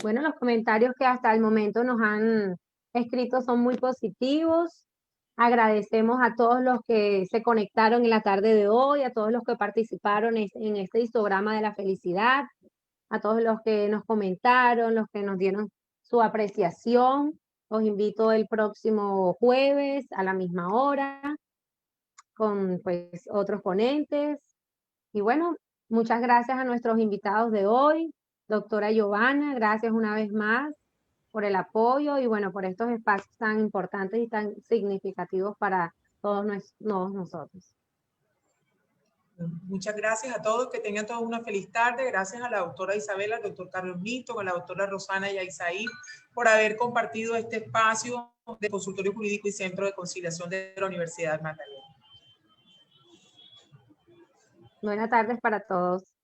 Bueno, los comentarios que hasta el momento nos han escrito son muy positivos. Agradecemos a todos los que se conectaron en la tarde de hoy, a todos los que participaron en este histograma de la felicidad, a todos los que nos comentaron, los que nos dieron su apreciación. Los invito el próximo jueves a la misma hora con pues otros ponentes. Y bueno, muchas gracias a nuestros invitados de hoy. Doctora Giovanna, gracias una vez más por el apoyo y bueno, por estos espacios tan importantes y tan significativos para todos nosotros. Muchas gracias a todos, que tengan todos una feliz tarde. Gracias a la doctora Isabela, al doctor Carlos Milton, a la doctora Rosana y a Isaí por haber compartido este espacio de Consultorio Jurídico y Centro de Conciliación de la Universidad Magdalena. Buenas tardes para todos.